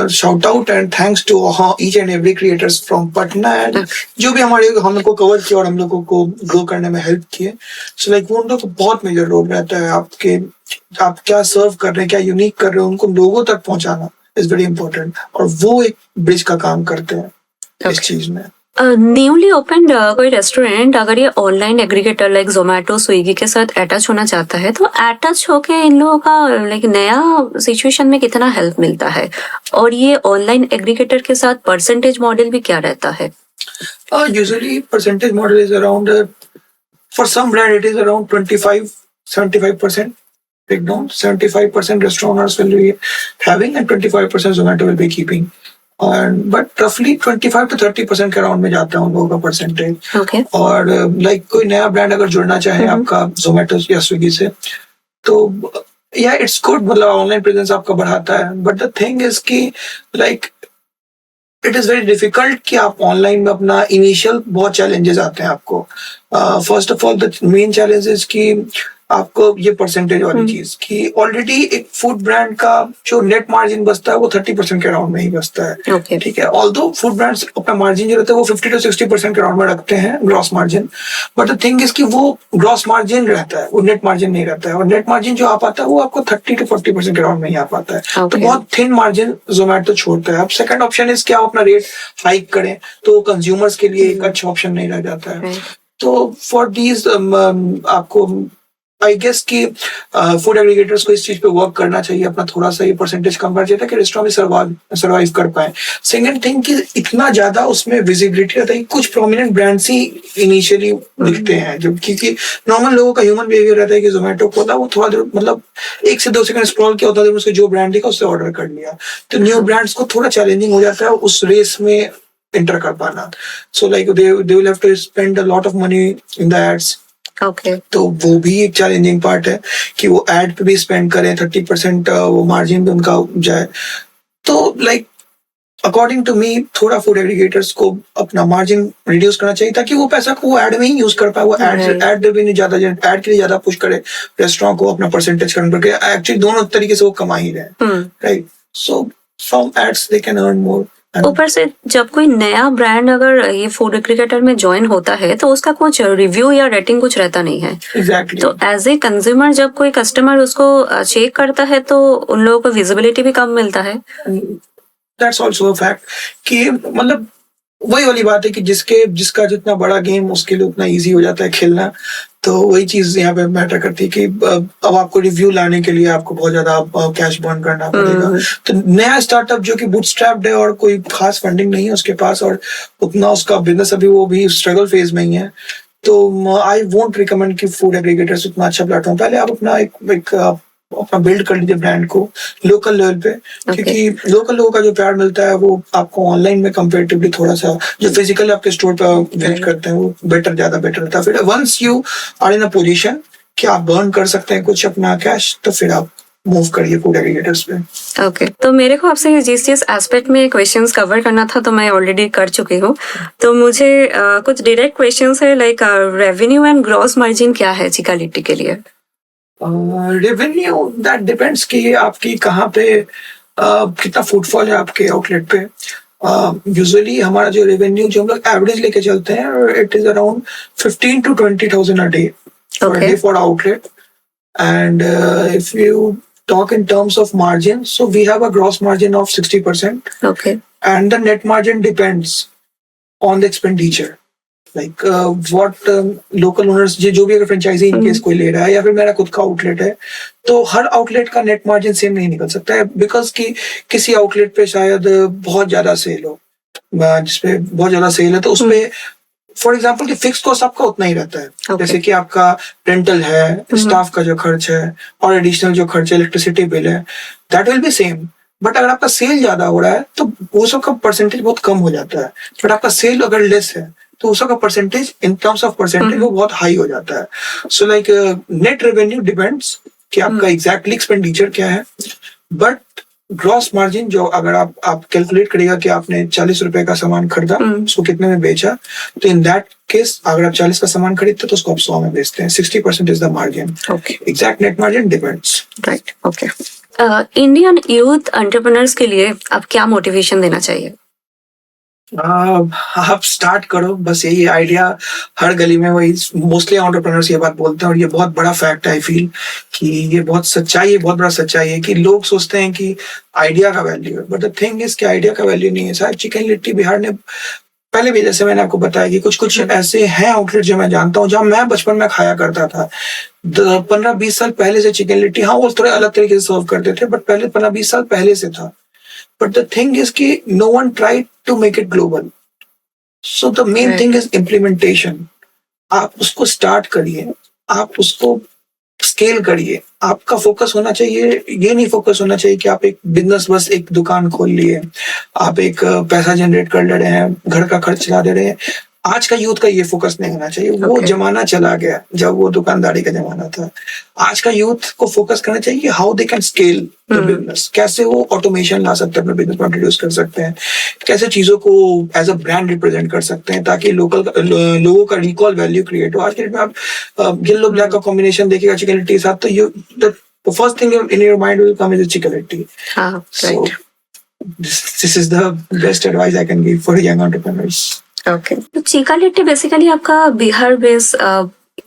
Shout out and thanks to each and every creators from Patna and जो भी हम लोग को कवर किया और हम लोगों को ग्रो करने में हेल्प किए. सो लाइक वो उन लोग का बहुत मेजर रोल रहता है. आप क्या सर्व कर रहे हैं, क्या यूनिक कर रहे हैं, उनको लोगों तक पहुंचाना इज वेरी इंपॉर्टेंट. और वो एक ब्रिज का काम करते हैं इस चीज में. न्यूली ओपन कोई रेस्टोरेंट अगर ये online aggregator like Zomato, Swiggy के साथ अटैच होना चाहता है तो अटैच होके इन लोगों का लाइक नया सिचुएशन में कितना हेल्प मिलता है? और ये ऑनलाइन एग्रीगेटर के साथ परसेंटेज मॉडल भी क्या रहता है? Usually percentage model is around for some brand it is around 75% breakdown. 75% restaurants will be having and 25% Zomato will be keeping. But roughly 25 to 30% के अराउंड में जाता है उन लोगों का परसेंटेज. Okay. और लाइक कोई नया ब्रांड अगर जुड़ना चाहे आपका जोमेटो या स्विगी से, तो या इट्स गुड, मतलब ऑनलाइन प्रेजेंस आपका बढ़ाता है. बट द थिंग इज कि like it is very difficult कि आप ऑनलाइन में अपना इनिशियल बहुत चैलेंजेस आते हैं आपको. First of all the main challenge is कि आपको ये परसेंटेज वाली चीज कि ऑलरेडी एक फूड ब्रांड का जो नेट मार्जिन बचता है वो 30% के अराउंड में ही बचता है. Okay. ठीक है. ऑल्दो फूड ब्रांड्स अपना मार्जिन जो रहता है वो 50 to 60% के अराउंड में रखते हैं gross margin. But the thing is कि वो ग्रॉस मार्जिन रहता है, वो नेट मार्जिन नहीं रहता है. और नेट मार्जिन जो आ पाता है वो आपको 30 to 40% के अराउंड में ही आ पाता है. Okay. तो बहुत थिन मार्जिन जोमेटो छोड़ता है. अब सेकंड ऑप्शन इज कि आप अपना रेट हाइक करें, तो कंज्यूमर्स के लिए एक अच्छा ऑप्शन नहीं रह जाता है. तो फॉर दीज आपको आई गेस कि फूड एग्रीगेटर्स को इस चीज पे वर्क करना चाहिए, अपना थोड़ा सा ये परसेंटेज कम कर चाहिए ताकि रेस्टोरेंट में सर्वाइव कर पाए. सेकंड थिंग कि इतना ज्यादा उसमें विजिबिलिटी रहता है कि कुछ प्रोमिनेंट ब्रांड्स ही इनिशियली दिखते हैं, जो क्योंकि नॉर्मल लोगों का ह्यूमन बिहेवियर रहता है कि जोमेटो को वो थोड़ा देर मतलब 1 से 2 सेकंड स्क्रॉल किया होता है, उसको जो ब्रांड दिखा उससे ऑर्डर कर लिया. तो न्यू ब्रांड्स को थोड़ा चैलेंजिंग हो जाता है उस रेस में एंटर कर पाना. So like they will have to spend a lot of money in the ads. Okay. तो वो भी एक चैलेंजिंग पार्ट है कि वो एड पे भी स्पेंड करें, 30% वो मार्जिन पे उनका जाए. तो लाइक अकॉर्डिंग टू मी थोड़ा फूड एग्रीगेटर्स को अपना मार्जिन रिड्यूस करना चाहिए ताकि वो पैसा को वो एड में ही यूज कर पाए. वो एड भी नहीं ज्यादा, एड के लिए ज्यादा पुश करे रेस्टोरेंट को अपना परसेंटेज करने, करके एक्चुअली दोनों तरीके से वो कमा ही रहे हैं. Right. So from ads they can earn more. ऊपर से जब कोई नया ब्रांड अगर ये फूड एग्रीगेटर में ज्वाइन होता है तो उसका कुछ रिव्यू या रेटिंग कुछ रहता नहीं है. Exactly. तो एज ए कंज्यूमर जब कोई कस्टमर उसको चेक करता है तो उन लोगों को विजिबिलिटी भी कम मिलता है. That's also a fact कि मतलब वही वाली बात है कि जिसका जितना बड़ा गेम उसके लिए उतना इजी हो जाता है खेलना. तो वही चीज यहाँ पे मैटर करती है कि अब आपको रिव्यू लाने के लिए आपको बहुत ज्यादा कैश बर्न करना पड़ेगा. तो नया स्टार्टअप जो कि बूटस्ट्रैप्ड है और कोई खास फंडिंग नहीं है उसके पास और उतना उसका बिजनेस अभी वो भी स्ट्रगल फेज में ही है, तो आई वोंट रिकमेंड कि फूड एग्रीगेटर्स उतना अच्छा प्लेटफॉर्म। पहले आप अपना एक अपना बिल्ड कर लीजिए ब्रांड को लोकल लेवल पे, क्योंकि लोकल लोगों का जो प्यार मिलता है वो आपको ऑनलाइन में कंपेरेटिवली थोड़ा सा जो फिजिकली आपके स्टोर पर विजिट करते हैं वो ज्यादा बेटर होता है। फिर once you are in a position कि आप बर्न कर सकते हैं कुछ अपना कैश, तो फिर आप मूव करिए फूड एग्रीगेटर्स पे। ओके तो मेरे को आपसे जिस एस्पेक्ट में क्वेश्चंस कवर करना था तो मैं ऑलरेडी कर चुकी हूँ। तो मुझे कुछ डायरेक्ट क्वेश्चंस है like revenue and gross margin क्या है चिका लिट्टी के लिए? रेवेन्यू दैट डिपेंड्स कि आपकी कहाँ पे कितना फुटफॉल है आपके आउटलेट पे। यूजुअली हमारा जो रेवेन्यू जो हम लोग एवरेज लेके चलते हैं it is around 15 to 20,000 a day for outlet. And if you talk in terms of margin, so we have a gross margin of 60%. Okay. And the net margin depends on the expenditure. Like what local owners जो भी अगर फ्रेंचाइजी इन केस कोई ले रहा है या फिर मेरा खुद का आउटलेट है, तो हर आउटलेट का नेट मार्जिन सेम नहीं निकल सकता है, बिकॉज कि किसी आउटलेट पे शायद बहुत ज्यादा सेल हो, जिसपे बहुत ज्यादा सेल है तो उसपे फॉर एग्जाम्पल कि फिक्स कॉस्ट आपका उतना ही रहता है। जैसे कि आपका रेंटल है, स्टाफ का जो खर्च है और एडिशनल जो खर्च है, इलेक्ट्रिसिटी बिल है, that will be same. But अगर आपका सेल ज्यादा हो रहा है तो वो सब का परसेंटेज बहुत कम हो जाता है। बट आपका सेल अगर लेस है तो उसका percentage in terms of percentage वो बहुत हाई हो जाता है। So like net revenue depends कि आपका एग्जैक्टली एक्सपेंडिचर क्या है। बट ग्रॉस मार्जिन जो अगर आप कैलकुलेट करेगा कि आपने 40 रुपए का सामान खरीदा, उसको कितने में बेचा, तो इन दैट केस अगर आप 40 का सामान खरीदते तो उसको आप 100 में बेचते हैं। 60% is the margin. Exact net margin depends. Right. Okay. Indian youth entrepreneurs के लिए आप क्या मोटिवेशन देना चाहिए? आप स्टार्ट करो, बस यही आइडिया हर गली में वही मोस्टली एंटरप्रेन्योर्स ये बात बोलते हैं और ये बहुत बड़ा फैक्ट है। आई फील कि ये बहुत सच्चाई है, बहुत बड़ा सच्चाई है कि लोग सोचते हैं कि आइडिया का वैल्यू है, बट द थिंग इज कि आइडिया का वैल्यू नहीं है। शायद चिकन लिट्टी बिहार ने पहले भी, जैसे मैंने आपको बताया कि कुछ ऐसे हैं आउटलेट जो मैं जानता हूँ जहाँ मैं बचपन में खाया करता था। 15-20 साल पहले से चिकन लिट्टी, हाँ वो थोड़े अलग तरीके से सर्व करते थे, बट पहले 15-20 साल पहले से था। But the thing is कि no one tried to make it global. So the main thing is implementation. आप उसको स्टार्ट करिए, आप उसको स्केल करिए। आपका फोकस होना चाहिए, ये नहीं फोकस होना चाहिए कि आप एक बिजनेस बस एक दुकान खोल लिए, आप एक पैसा जनरेट कर ले रहे हैं, घर का खर्च चला दे रहे हैं। आज का यूथ का ये फोकस नहीं होना चाहिए। वो जमाना चला गया जब वो दुकानदारी का जमाना था। आज का यूथ को फोकस करना चाहिए कि how they can scale the business, कैसे वो ऑटोमेशन ला सकते हैं, अपने बिजनेस में इंट्रोड्यूस कर सकते हैं, कैसे चीजों को एज अ ब्रांड रिप्रेजेंट कर सकते हैं ताकि लोगों का रिकॉल वैल्यू क्रिएट हो। आज के डेट में आप येलो ब्लैक का कॉम्बिनेशन देखिएगा चिकन लिट्टी के साथ, तो the first thing in your mind will come is chicken litti. So this is the best advice I can give for young entrepreneurs. Okay. तो चिका लिट्टी बेसिकली आपका बिहार बेस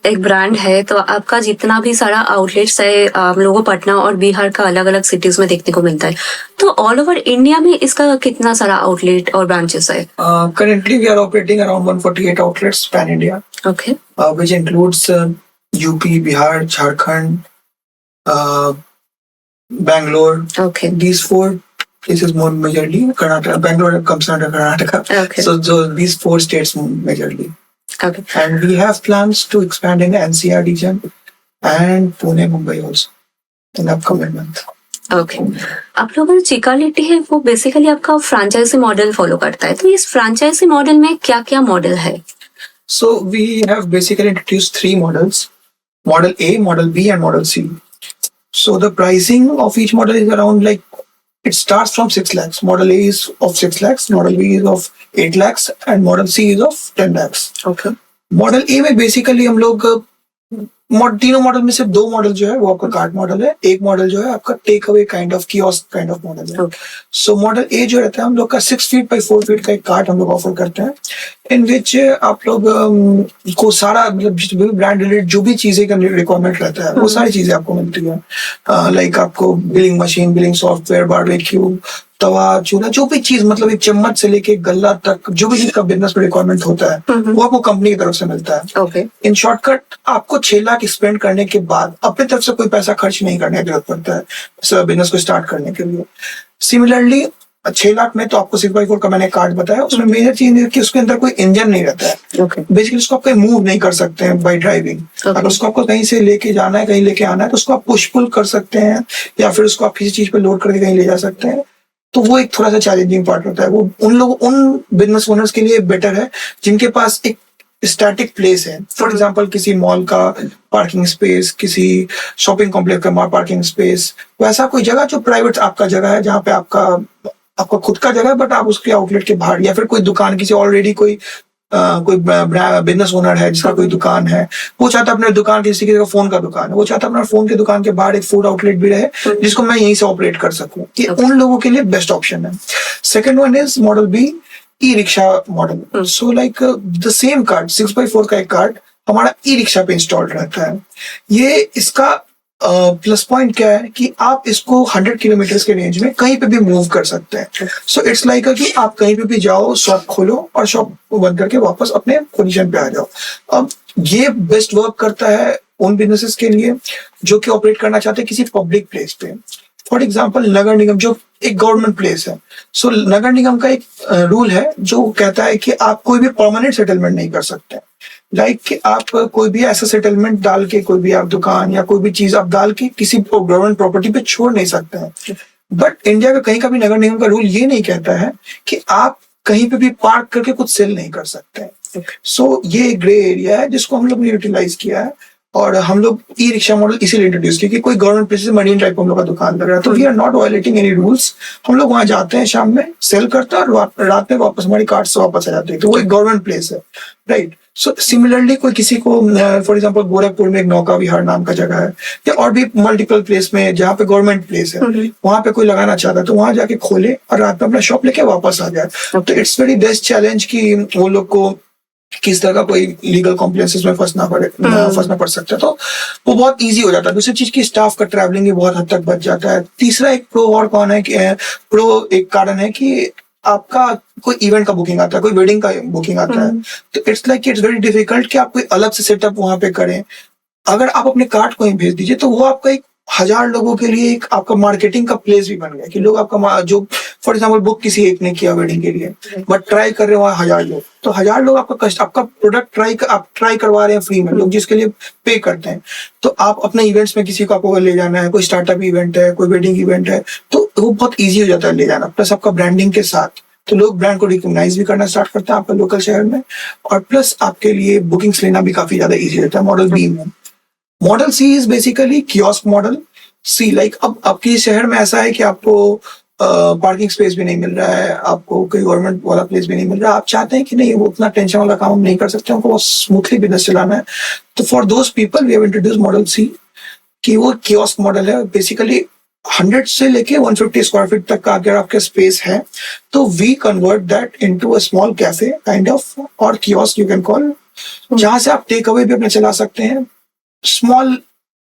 एक ब्रांड है, तो आपका जितना भी सारा आउटलेट्स है हम लोगों पटना और बिहार का अलग अलग सिटीज में देखने को मिलता है। तो ऑल ओवर इंडिया में इसका कितना सारा आउटलेट और ब्रांचेस है? Currently we are operating around 148 outlets pan India. Okay. Which includes UP, Bihar, Jharkhand, Bangalore. Okay. These 4 places more majorly. Karnataka, Bangalore comes under Karnataka. Okay. So these 4 states majorly. Okay. And we have plans to expand in NCR region and Pune, Mumbai also in upcoming month. Okay. आप लोगों का चिका लिट्टी है वो बेसिकली आपका फ्रेंचाइजी मॉडल फॉलो करता है, तो इस फ्रेंचाइजी मॉडल में क्या क्या मॉडल है? So we have basically introduced 3 models: Model A, Model B, and Model C. So the pricing of each model is around like it starts from 6 lakhs. Model A is of 6 lakhs, Model B is of 8 lakhs, and Model C is of 10 lakhs. Okay. Model A में basically हम लोग तीनों मॉडल में से 2 मॉडल जो है वो आपका कार्ट मॉडल है, एक मॉडल जो है आपका take away kind of kiosk kind of model है। सो मॉडल ए जो रहता है हम लोग का 6 फीट बाई 4 फीट का एक कार्ट हम लोग ऑफर करते हैं, इन विच आप लोग को सारा मतलब जितने भी ब्रांड रिलेटेड जो भी चीजें का रिक्वायरमेंट रहता है वो सारी चीजें आपको मिलती है। लाइक आपको billing machine, billing software, barbecue, तवा, चूल्हा, जो भी चीज मतलब एक चम्मच से लेके गल्ला तक जो भी चीज का बिजनेस में रिक्वायरमेंट होता है वो आपको कंपनी की तरफ से मिलता है। Okay. इन शॉर्टकट आपको 6 लाख स्पेंड करने के बाद अपनी तरफ से कोई पैसा खर्च नहीं करने की जरूरत पड़ता है बिजनेस को स्टार्ट करने के लिए। सिमिलरली 6 लाख में तो आपको 6x4 का मैंने कार्ड बताया, उसमें मेजर चीज है कि उसके अंदर कोई इंजन नहीं रहता है। ओके बेसिकली उसको आप कहीं मूव नहीं कर सकते हैं बाई ड्राइविंग। अगर उसको आपको कहीं से लेके जाना है, कहीं लेके आना है, तो उसको आप पुश पुल कर सकते हैं या फिर उसको आप किसी चीज पे लोड करके कहीं ले जा सकते हैं। तो वो एक थोड़ा सा चैलेंजिंग पार्ट होता है। वो उन बिजनेस ओनर्स के लिए बेटर है जिनके पास एक स्टैटिक प्लेस है। फॉर एग्जांपल किसी मॉल का पार्किंग स्पेस, किसी शॉपिंग कॉम्प्लेक्स का पार्किंग स्पेस, वैसा कोई जगह जो प्राइवेट आपका जगह है, जहाँ पे आपका खुद का जगह है बट आप उसके आउटलेट के बाहर, या फिर कोई दुकान किसी ऑलरेडी कोई बिजनेस ओनर है जिसका कोई दुकान है, वो चाहता है अपने दुकान किसी की फोन का दुकान है, वो चाहता है अपना फोन के दुकान के बाहर एक फूड आउटलेट भी रहे जिसको मैं यहीं से ऑपरेट कर सकूं। ये उन लोगों के लिए बेस्ट ऑप्शन है। Second one is model B, e rickshaw model. So like the same card, 6x4 का एक कार्ड हमारा ई रिक्शा पे इंस्टॉल्ड रहता है। ये इसका प्लस पॉइंट क्या है कि आप इसको 100 किलोमीटर के रेंज में कहीं पे भी मूव कर सकते हैं। सो इट्स लाइक कि आप कहीं पे भी जाओ, शॉप खोलो और शॉप बंद करके वापस अपने पोजीशन पे आ जाओ। अब ये बेस्ट वर्क करता है उन बिजनेसेस के लिए जो कि ऑपरेट करना चाहते हैं किसी पब्लिक प्लेस पे। फॉर एग्जाम्पल नगर निगम जो एक गवर्नमेंट प्लेस है। सो नगर निगम का एक रूल है जो कहता है कि आप कोई भी परमानेंट सेटलमेंट नहीं कर सकते। लाइक कि आप कोई भी ऐसा सेटलमेंट डाल के, कोई भी आप दुकान या कोई भी चीज आप डाल के किसी गवर्नमेंट प्रॉपर्टी पे छोड़ नहीं सकते हैं। बट इंडिया का कहीं का भी नगर निगम का रूल ये नहीं कहता है कि आप कहीं पे भी पार्क करके कुछ सेल नहीं कर सकते हैं। सो ये ग्रे एरिया है जिसको हम लोग ने यूटिलाइज किया है। और हम लोग ई रिक्शा मॉडल इसीलिए इंट्रोड्यूस किया कि कोई गवर्नमेंट प्लेस मरीन ड्राइव पर हम लोग का दुकान लग रहा है, तो we are not violating any rules. हम लोग वहां जाते हैं, शाम में सेल करते हैं और रात में वापस हमारी कार्ड से वापस आ जाते हैं। तो वो एक गवर्नमेंट प्लेस है, राइट। सो सिमिलरली कोई किसी को फॉर एग्जांपल गोरखपुर में एक नौका विहार नाम का जगह है या और भी मल्टीपल प्लेस में जहाँ पे गवर्नमेंट प्लेस है, वहां पे कोई लगाना चाहता है तो वहां जाके खोले और रात में अपना शॉप लेके वापस आ जाए। तो इट्स वेरी बेस्ट चैलेंज कि वो लोग को किस तरह का कोई लीगल कॉम्प्लेंसेस में फंसना पड़ सकता है। तो वो बहुत इजी हो जाता है। दूसरी चीज की स्टाफ का ट्रैवलिंग भी बहुत हद तक बच जाता है। तीसरा एक प्रो और कौन है कि प्रो एक कारण है कि आपका कोई इवेंट का बुकिंग आता है, कोई वेडिंग का बुकिंग आता है, तो it's like it's very difficult कि आप कोई अलग से सेटअप वहां पे करें। अगर आप अपने कार्ड को ही भेज दीजिए तो वो आपका एक 1000 लोगों के लिए एक आपका मार्केटिंग का प्लेस भी बन गया कि लोग आपका जो फॉर एग्जांपल बुक किसी एक ने किया वेडिंग के लिए बट ट्राई कर रहे हैं वहां 1000 लोग, तो 1000 लोग आपका प्रोडक्ट ट्राई करवा रहे हैं फ्री में, लोग जिसके लिए पे करते हैं। तो आप अपने इवेंट्स में किसी को आपको ले जाना है, कोई स्टार्टअप इवेंट है, कोई वेडिंग इवेंट है, तो वो बहुत ईजी हो जाता है ले जाना। प्लस आपका ब्रांडिंग के साथ तो लोग ब्रांड को रिकॉग्नाइज भी करना स्टार्ट करते हैं आपका लोकल शहर में, और प्लस आपके लिए बुकिंग्स लेना भी काफी ज्यादा ईजी रहता है मॉडल बी में। Model C is basically kiosk model. See like अब आपके शहर में ऐसा है कि आपको पार्किंग स्पेस भी नहीं मिल रहा है, आपको कोई गवर्नमेंट वाला प्लेस भी नहीं मिल रहा है, आप चाहते हैं कि नहीं वो उतना टेंशन वाला काम हम नहीं कर सकते, हमको बहुत स्मूथली बिजनेस चलाना है। तो for those people we have introduce model C कि वो कियोस्क मॉडल है। बेसिकली 100 से लेके 150 स्क्वायर फीट तक का अगर आपका स्पेस है तो we convert that into a small cafe kind of और कियोस्क यू कैन कॉल, जहां से आप टेक अवे भी अपने चला सकते हैं स्मॉल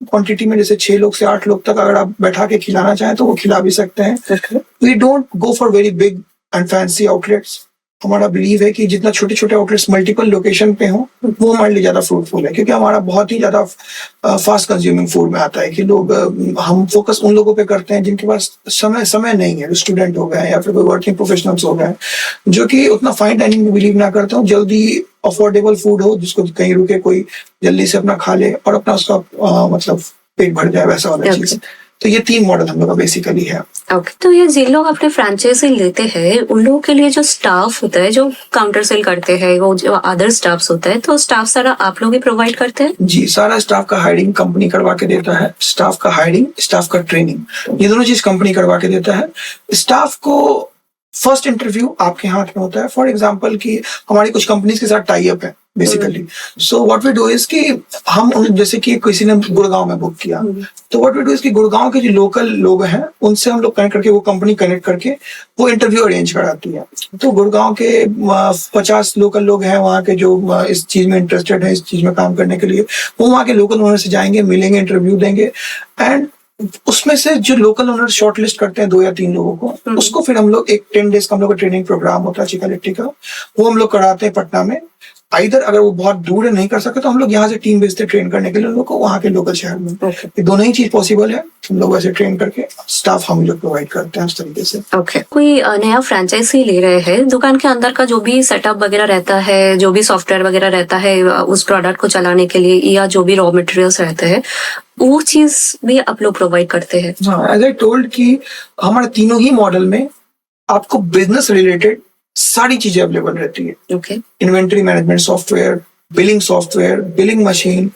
क्वांटिटी में। जैसे 6 लोग से 8 लोग तक अगर आप बैठा के खिलाना चाहें तो वो खिला भी सकते हैं। We don't go for very big and fancy outlets. हमारा बिलीव है कि जितना छोटे छोटे आउटलेट्स मल्टीपल लोकेशन पे हो वो हमारे लिए ज्यादा फ्रूटफुल है, क्योंकि हमारा बहुत ही ज्यादा फास्ट कंज्यूमिंग फूड में आता है कि लोग हम फोकस उन लोगों पे करते हैं जिनके पास समय नहीं है, स्टूडेंट हो गए या फिर कोई वर्किंग प्रोफेशनल्स हो गए जो कि उतना फाइन डाइनिंग में बिलीव ना करते हो, जल्दी अफोर्डेबल फूड हो जिसको कहीं रुके कोई जल्दी से अपना खा ले और अपना उसका मतलब पेट भर जाए, वैसा वाला चीज। तो ये 3 मॉडल हम लोग का बेसिकली है। ओके, तो ये जिन लोग अपने फ्रेंचाइजी लेते हैं उन लोगों के लिए जो स्टाफ होता है, जो काउंटर सेल करते हैं, वो जो अदर स्टाफ्स होता है, तो स्टाफ सारा आप लोग ही प्रोवाइड करते हैं? जी, सारा स्टाफ का हायरिंग कंपनी करवा के देता है। स्टाफ का हायरिंग, स्टाफ का ट्रेनिंग, ये दोनों चीज कंपनी करवा के देता है। स्टाफ को फर्स्ट इंटरव्यू आपके हाथ में होता है। फॉर एग्जाम्पल कि हमारी कुछ कंपनीज के साथ टाई अप है basically. So what we do is कि हम जैसे कि किसी ने गुड़गांव में बुक किया, तो व्हाट वी डू इज कि गुड़गांव के जो लोकल लोग हैं उनसे हम लोग कनेक्ट करके, वो कंपनी कनेक्ट करके वो इंटरव्यू अरेंज कराती है। तो गुड़गांव के 50 लोकल लोग हैं वहाँ के जो इस चीज में इंटरेस्टेड है, इस चीज में काम करने के लिए, वो वहाँ के लोकल ओनर से जाएंगे, मिलेंगे, इंटरव्यू देंगे, एंड उसमें से जो लोकल ओनर शॉर्टलिस्ट करते हैं 2 या 3 लोगों को, उसको फिर हम लोग एक 10 डेज का हम लोग का ट्रेनिंग प्रोग्राम होता है चिकन लिट्टी का, वो हम लोग कराते हैं पटना में। आइदर अगर वो बहुत दूर है नहीं कर सकते तो हम लोग यहाँ से टीम भेजते ट्रेन करने के लिए उन लोग को वहाँ के लोकल शहर में। ये दोनों ही चीज पॉसिबल है। हम लोग वैसे ट्रेन करके स्टाफ हम लोग प्रोवाइड करते हैं उस तरीके से। ओके, कोई नया फ्रेंचाइजी ले रहे हैं, दुकान के अंदर का जो भी सेटअप वगैरह रहता है, जो भी सॉफ्टवेयर वगैरह रहता है उस प्रोडक्ट को चलाने के लिए, या जो भी रॉ मटेरियल्स रहते हैं, वो चीज भी आप लोग प्रोवाइड करते हैं? हाँ, एज आई टोल्ड कि हमारे तीनों ही मॉडल में आपको बिजनेस रिलेटेड सारी चीजें अवेलेबल रहती है। Okay, inventory management software, billing billing machine,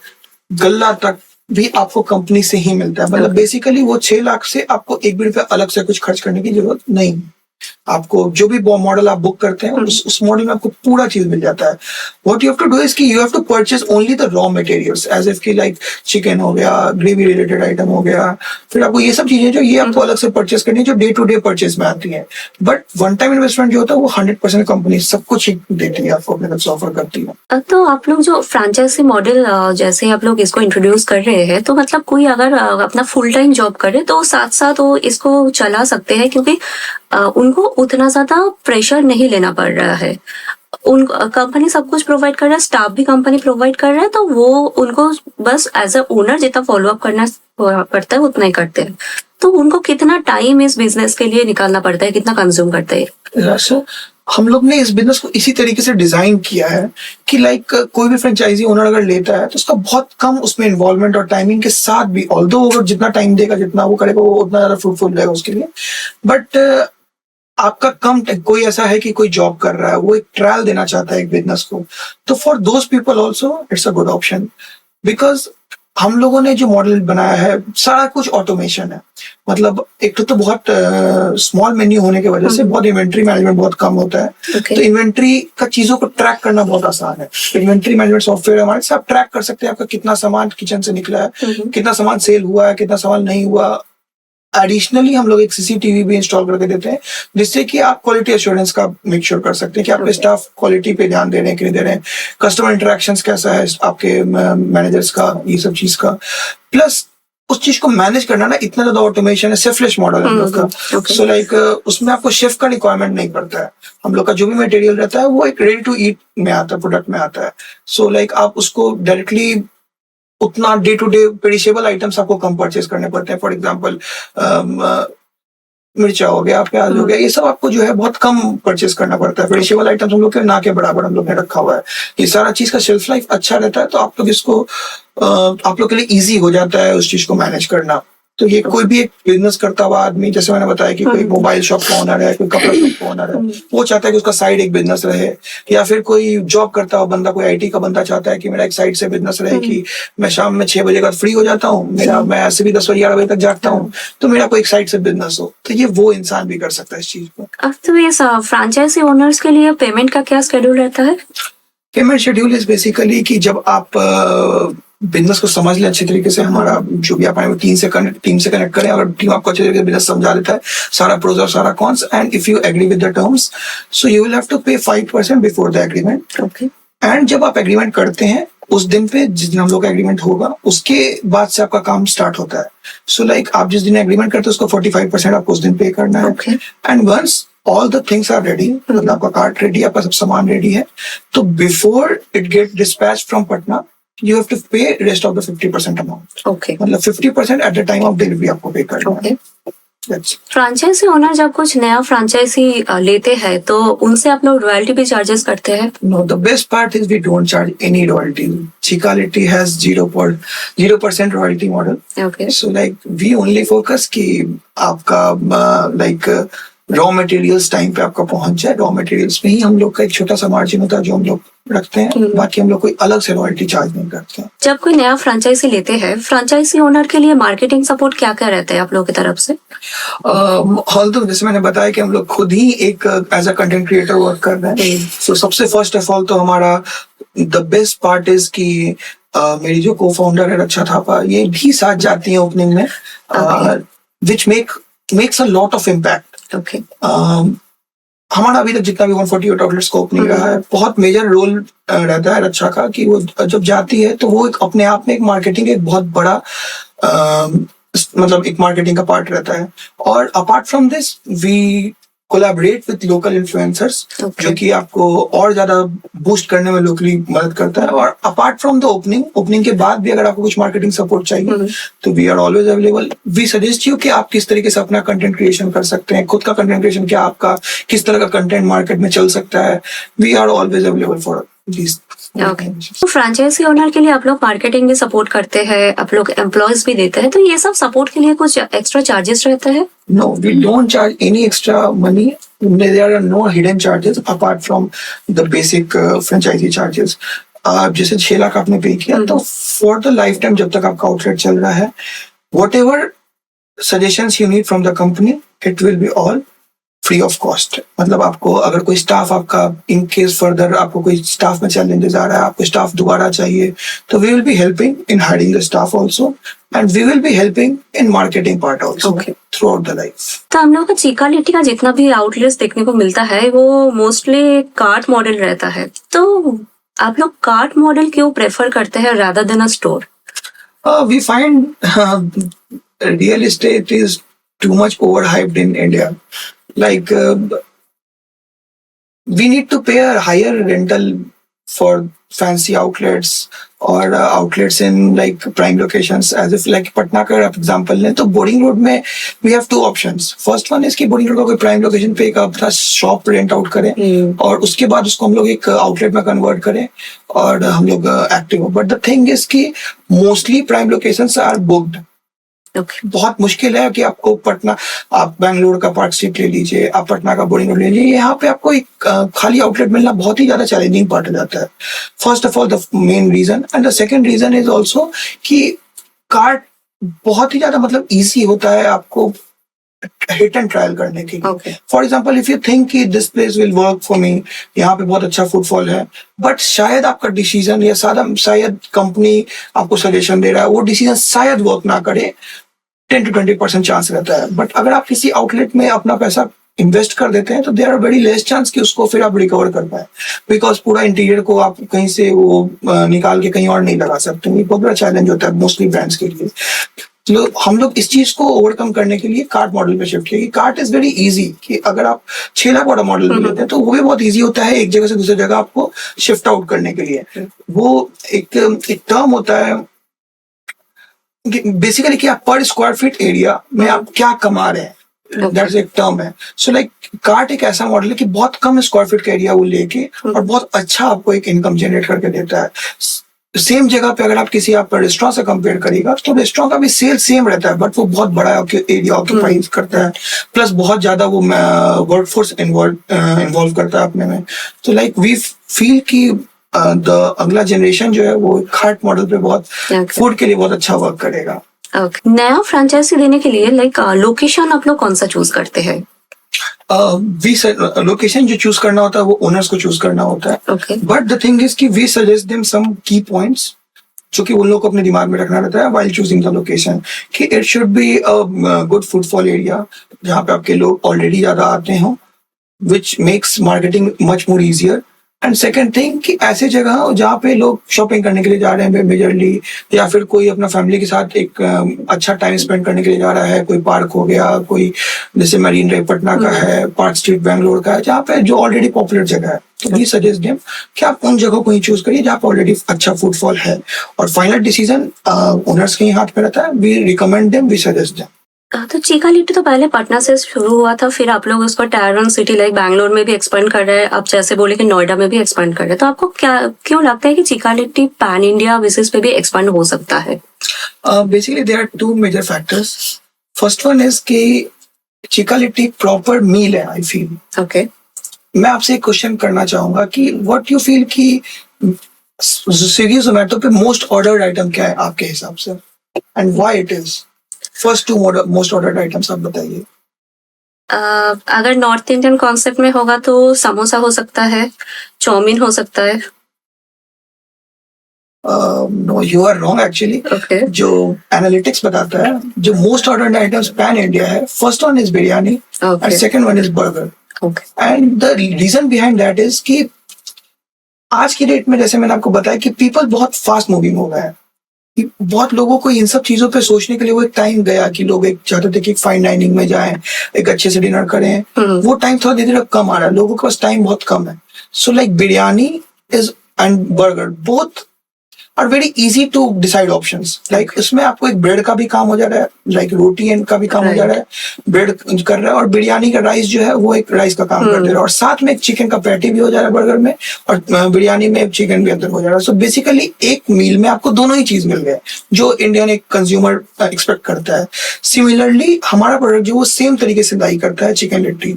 गल्ला तक भी आपको कंपनी से ही मिलता है। मतलब बेसिकली वो 6 लाख से आपको एक भी रुपया अलग से कुछ खर्च करने की जरूरत नहीं। आपको जो भी मॉडल आप बुक करते हैं उस मॉडल में आपको पूरा चीज मिल जाता है। What you have to do is कि you have to purchase only the raw materials, as if की लाइक चिकन हो गया, ग्रेवी रिलेटेड आइटम हो गया, फिर आपको ये सब चीजें जो ये आपको अलग से परचेज करनी है, जो डे टू डे परचेज में आती है। बट वन टाइम इन्वेस्टमेंट जो होता है वो 100% कंपनी सब कुछ ही देती है, आपको अपने तरफ से ऑफर करती है। तो आप लोग जो फ्रेंचाइजी मॉडल जैसे आप लोग इसको इंट्रोड्यूस कर रहे हैं, तो मतलब कोई अगर अपना फुल टाइम जॉब करे तो साथ साथ वो इसको चला सकते हैं, क्योंकि उनको उतना ज्यादा प्रेशर नहीं लेना पड़ रहा है। उन कंपनी सब कुछ प्रोवाइड कर रहा है, स्टाफ भी कंपनी प्रोवाइड कर रहा है, तो वो उनको बस एज अ ओनर जितना फॉलो अप करना पड़ता है उतना ही करते हैं। तो उनको कितना टाइम इस बिजनेस के लिए निकालना पड़ता है, कितना कंज्यूम करते हैं? हम लोग ने इस बिजनेस को इसी तरीके से डिजाइन किया है कि लाइक कोई भी फ्रेंचाइजी ओनर अगर लेता है तो उसका बहुत कम उसमें इन्वॉल्वमेंट और टाइमिंग के साथ भी, ऑल्दो वो जितना टाइम देगा जितना वो करेगा वो उतना ज्यादा फ्रूटफुल रहेगा उसके लिए। बट आपका कम, कोई ऐसा है कि कोई जॉब कर रहा है, वो एक ट्रायल देना चाहता है एक बिजनेस को, तो for those people also it's a good option. Because हम लोगों ने जो मॉडल बनाया है सारा कुछ ऑटोमेशन है। मतलब एक तो बहुत स्मॉल मेन्यू होने की वजह से बहुत इन्वेंट्री मैनेजमेंट बहुत कम होता है। तो इन्वेंट्री का चीजों को ट्रैक करना बहुत आसान है। इन्वेंट्री मैनेजमेंट सॉफ्टवेयर हमारे से आप ट्रैक कर सकते हैं आपका कितना सामान किचन से निकला है, कितना सामान सेल हुआ है, कितना सामान नहीं हुआ। एडिशनली हम लोग एक सीसीटीवी भी इंस्टॉल करके देते हैं, जिससे कि आप क्वालिटी एश्योरेंस का मेक श्योर कर सकते हैं कि आपके स्टाफ क्वालिटी पे ध्यान दे रहे हैं कि नहीं दे रहे हैं, कस्टमर इंटरेक्शंस कैसा है आपके मैनेजर्स का, ये सब चीज का। प्लस उस चीज को मैनेज करना ना, इतना ज्यादा ऑटोमेशन है, सेल्फलेस मॉडल है हम लोग का। सो लाइक उसमें आपको शेफ का रिक्वायरमेंट नहीं पड़ता है। हम लोग का जो भी मटेरियल रहता है वो एक रेडी टू ईट में आता है, प्रोडक्ट में आता है। सो लाइक आप उसको डायरेक्टली उतना day to day perishable items आपको कम परचेज करने पड़ते हैं। फॉर एग्जांपल मिर्चा हो गया, प्याज हो गया, ये सब आपको जो है बहुत कम परचेज करना पड़ता है। पेरिशेबल आइटम्स हम लोग के ना के बराबर हम लोग ने रखा हुआ है। ये सारा चीज का शेल्फ लाइफ अच्छा रहता है, तो आप लोग इसको आप लोग के लिए इजी हो जाता है उस चीज को मैनेज करना। तो ये कोई भी एक बिजनेस करता हुआ आदमी, जैसे मैंने बताया कि कोई मोबाइल शॉप का ओनर है, कोई कपड़ा शॉप का ओनर है, वो चाहता है कि उसका साइड एक बिजनेस रहे। या फिर कोई जॉब करता हुआ बंदा, कोई आईटी का बंदा चाहता है कि मेरा एक साइड से बिजनेस रहे, कि मैं शाम में 6 बजे का फ्री हो जाता हूँ, मैं ऐसे भी 10 बजे 11 बजे तक जागता हूँ, तो मेरा कोई एक साइड से बिजनेस हो। तो ये वो इंसान भी कर सकता है इस चीज को। तो ये फ्रेंचाइजी ओनर्स के लिए पेमेंट का क्या शेड्यूल रहता है? पेमेंट शेड्यूल इज बेसिकली कि जब आप बिजनेस को समझ लें अच्छी तरीके से, हमारा जो भी आप टीम से कनेक्ट करें, अगर टीम आपको अच्छे तरीके से बिजनेस समझा देता है, सारा प्रोज और सारा cons, and if you agree with the terms, so you will have to pay 5% before the agreement. Okay. And जब आप एग्रीमेंट करते हैं उस दिन पे, जिस दिन हम लोग का एग्रीमेंट होगा उसके बाद से आपका काम स्टार्ट होता है। सो लाइक आप जिस दिन एग्रीमेंट करते हैं उसको 45% आपको उस दिन पे करना है। And once all the things are ready, मतलब आपका कार्ट रेडी, आपका सब सामान रेडी है, तो before it get dispatched from Patna, you have to pay rest of the 50% amount. Okay. मतलब 50% at the time of delivery आपको पे करना है। फ्रेंचाइजी ओनर जब कुछ नया फ्रेंचाइजी लेते हैं तो उनसे आप लोग रॉयल्टी भी चार्जेस करते हैं? No, the best part is we don't charge any royalty. Chicality has 0% royalty model. Okay. So like we only focus कि आपका like रॉ मटेरियल्स टाइम पे आपका पहुंच जाए। रॉ मटेरियल्स में ही हम लोग का एक छोटा सा मार्जिन होता है जो हम लोग रखते हैं, बाकी हम लोग कोई अलग से रॉयल्टी चार्ज नहीं करते हैं। जब कोई नया फ्रेंचाइजी लेते हैं, फ्रेंचाइजी ओनर के लिए मार्केटिंग सपोर्ट क्या क्या रहता है आप लोगों की तरफ से? तो जैसे मैंने बताया कि हम लोग खुद ही एक as a content creator work कर रहे हैं। तो सबसे फर्स्ट ऑफ ऑल तो हमारा द बेस्ट पार्ट इज कि मेरी जो को फाउंडर है रक्षा थापा, ये भी साथ जाती है ओपनिंग में, which makes a lot of impact. Okay. हमारा अभी तक जितना भी 148 आउटलेट्स का ओपनिंग रहा है, बहुत मेजर रोल रहता है रक्षा का, कि वो जब जाती है तो वो एक अपने आप में एक मार्केटिंग एक बहुत बड़ा मतलब एक मार्केटिंग का पार्ट रहता है। और apart from this we collaborate with local influencers Okay. जो कि आपको और ज्यादा बूस्ट करने में लोकली मदद करता है। और अपार्ट फ्रॉम द ओपनिंग के बाद भी अगर आपको कुछ मार्केटिंग सपोर्ट चाहिए तो we are always available. We suggest you कि आप किस तरीके से अपना कंटेंट क्रिएशन कर सकते हैं, खुद का कंटेंट क्रिएशन क्या आपका किस तरह का कंटेंट मार्केट में चल सकता है। We are always available for this. Okay, तो फ्रेंचाइजी ओनर के लिए आप लोग मार्केटिंग भी सपोर्ट करते हैं, आप लोग एम्प्लॉयज भी देते हैं, तो ये सब सपोर्ट के लिए कुछ एक्स्ट्रा चार्जेस रहता है? No, we don't charge any extra money. There are no hidden charges apart from the basic franchisee charges. जैसे 6 लाख आपने पे किया तो फॉर द लाइफ टाइम जब तक आपका आउटलेट चल रहा है, whatever suggestions you need from the company, it will be all free of cost. मतलब आपको अगर कोई स्टाफ आपका इन केस फर्दर आपको कोई स्टाफ में चैलेंजेस आ रहा है, आपको स्टाफ दोबारा चाहिए, तो we will be helping in hiring the staff also and we will be helping in marketing part also throughout the life. तो हम लोग का चीका लिट्टी का जितना भी आउटलेट्स देखने को मिलता है वो मोस्टली कार्ट मॉडल रहता है, तो आप लोग कार्ट मॉडल क्यों प्रेफर करते हैं rather than a store? We find real estate is too much overhyped in India. Like we need to pay a higher rental for fancy outlets or outlets in like prime locations. As if like Patna का आप एग्जांपल लें तो बोरिंग रोड में we have 2 options. First one is कि बोरिंग रोड का कोई प्राइम लोकेशन पे एक अपना शॉप रेंट आउट करें और उसके बाद उसको हम लोग एक आउटलेट में कन्वर्ट करें और हम लोग एक्टिव हो। बट द थिंग इज कि mostly prime locations are booked. Okay, बहुत मुश्किल है कि आपको पटना, आप बैंगलोर का पार्क स्ट्रीट ले लीजिए, आप पटना का बोरिंग रोड ले लीजिए, यहाँ पे आपको एक खाली आउटलेट मिलना बहुत ही ज्यादा चैलेंजिंग पार्ट हो जाता है। First of all the main reason and the second reason is also कि कार्ट बहुत ही ज्यादा मतलब इजी होता है आपको हिट एंड ट्रायल करने के लिए। Okay, for example if you think कि this place will work for me, यहाँ पे बहुत अच्छा फुटफॉल है, बट शायद आपका डिसीजन या शायद कंपनी आपको सजेशन दे रहा है वो डिसीजन शायद वर्क ना करे, 10 to 20% चांस रहता है। बट अगर आप किसी आउटलेट में अपना पैसा इन्वेस्ट कर देते हैं तो there are very less chance कि उसको फिर आप रिकवर कर पाए, बिकॉज पूरा इंटीरियर को आप कहीं से वो निकाल के कहीं और नहीं लगा सकते। ये बहुत बड़ा चैलेंज होता है मोस्टली ब्रांड्स के लिए। तो हम लोग इस चीज को ओवरकम करने के लिए कार्ट मॉडल पे शिफ्ट किया। कार्ट इज वेरी इजी कि अगर आप 6 लाख वाला मॉडल भी लेते हैं तो वो भी बहुत इजी होता है एक जगह से दूसरी जगह आपको शिफ्ट आउट करने के लिए। वो एक टर्म होता है बेसिकली कि आप पर स्क्वायर फीट एरिया में आप क्या कमा रहे हैं, दैट्स एक टर्म है। सो लाइक कार्ट एक ऐसा मॉडल है कि बहुत कम स्क्वायर फीट का एरिया वो लेके और बहुत अच्छा आपको एक इनकम जनरेट करके देता है। सेम जगह पे अगर आप किसी आप रेस्टोरेंट से कंपेयर करिएगा तो रेस्टोरेंट का भी सेल सेम रहता है बट वो बहुत बड़ा एरिया ऑक्यूपाई करता है, प्लस बहुत ज्यादा वो वर्कफोर्स इन्वॉल्व करता है अपने में। तो लाइक वी फील कि अगला जनरेशन जो है वो कार्ट मॉडल पे बहुत फूड के लिए बहुत अच्छा वर्क करेगा। ओके, नया फ्रेंचाइजी देने के लिए लाइक लोकेशन आप लोग कौन सा चूज करते हैं? लोकेशन जो चूज करना होता है वो ओनर्स को चूज करना होता है। Okay, but the thing is कि वी सजेस्ट देम सम की पॉइंट्स जो कि उन लोगों को अपने दिमाग में रखना रहता है व्हाइल चूजिंग द लोकेशन, कि it should be a good footfall area जहाँ पे आपके लोग ऑलरेडी ज्यादा आते हो, which makes marketing much more easier. And second thing कि ऐसे जगह जहाँ पे लोग शॉपिंग करने के लिए जा रहे हैं मेजरली, या फिर कोई अपना फैमिली के साथ एक अच्छा टाइम स्पेंड करने के लिए जा रहा है, कोई पार्क हो गया, कोई जैसे मरीन ड्राइव पटना का है, पार्क स्ट्रीट बैंगलोर का है, जहाँ पे जो ऑलरेडी पॉपुलर जगह है। तो वी सजेस्ट देम कि आप उन जगहों को ही चूज करिए जहाँ पे ऑलरेडी अच्छा फुटफॉल है और फाइनल डिसीजन ओनर्स के ही हाथ में रहता है। We recommend them, we suggest them. तो चीका लिट्टी तो पहले पटना से शुरू हुआ था, फिर आप लोग उसको टायर 1 सिटी लाइक बैंगलोर में भी एक्सपेंड कर रहे हैं, आप जैसे बोले कि नोएडा में भी एक्सपेंड कर रहे हैं, तो आपको क्या क्यों लगता है कि Chicka Litti pan India basis पे भी एक्सपेंड हो सकता है? Basically there are 2 major factors. First one is कि चीका लिट्टी प्रॉपर मील है, आई फील। ओके, मैं आपसे एक क्वेश्चन करना चाहूंगा कि व्हाट यू फील कि स्विगी जोमेटो पे मोस्ट ऑर्डर्ड आइटम क्या है आपके हिसाब से and why it is? First 2 most ordered items आप बताइए। अगर नॉर्थ इंडियन कॉन्सेप्ट में होगा तो समोसा हो सकता है, चाउमीन हो सकता है। No, you are wrong actually. Okay, जो एनालिटिक्स बताता है जो most ordered items pan India है, first one is biryani and second one is burger. Okay, and the reason behind that is कि आज की डेट में जैसे मैंने आपको बताया कि पीपल बहुत फास्ट मूविंग हो गए हैं। कि बहुत लोगों को इन सब चीजों पे सोचने के लिए वो एक टाइम गया कि लोग एक चाहते थे कि फाइन डाइनिंग में जाएं, एक अच्छे से डिनर करें। वो टाइम थोड़ा धीरे धीरे कम आ रहा है, लोगों के पास टाइम बहुत कम है। So like biryani is and burger both are very easy to decide options. Like इसमें आपको एक ब्रेड का भी काम हो जा रहा है, लाइक रोटी एंड का भी काम हो जा रहा है, ब्रेड कर रहा है, और बिरयानी का राइस जो है वो एक राइस का काम कर दे रहा है, और साथ में एक चिकन का पैटी भी हो जा रहा है बर्गर में, और बिरयानी में चिकन भी अंदर हो जा रहा है। सो बेसिकली एक मील में आपको दोनों ही चीज मिल गए जो इंडियन एक कंज्यूमर एक्सपेक्ट करता है। सिमिलरली हमारा प्रोडक्ट जो वो सेम तरीके से लाई करता है चिकन लिट्टी।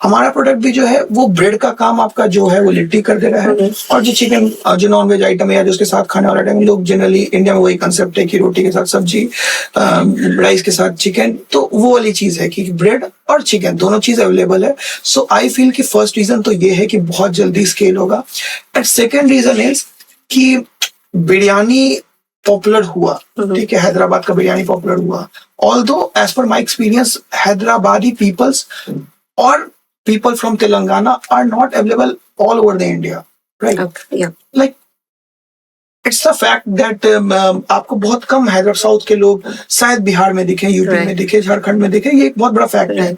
हमारा प्रोडक्ट भी जो है वो ब्रेड का काम आपका जो है वो लिट्टी कर दे रहा है, और जो चिकन जो नॉन वेज आइटम है या जो उसके साथ खाने वाला टाइम, लोग जनरली इंडिया में वही कंसेप्ट है कि रोटी के साथ सब्जी, राइस के साथ चिकन, तो वो वाली चीज है कि ब्रेड और चिकन दोनों चीज अवेलेबल है। सो आई फील कि फर्स्ट रीजन तो ये है कि बहुत जल्दी स्केल होगा, एंड सेकेंड रीजन इज कि बिरयानी पॉपुलर हुआ, ठीक है, हैदराबाद का बिरयानी पॉपुलर हुआ। Although as per my experience Hyderabadi peoples और people from Telangana are not available all over the India, right? Okay, yeah. Like it's the fact that आपको बहुत कम हैदराबाद साउथ के लोग शायद बिहार में दिखे, यूपी में दिखे, झारखंड में दिखे, ये एक बहुत बड़ा फैक्ट है।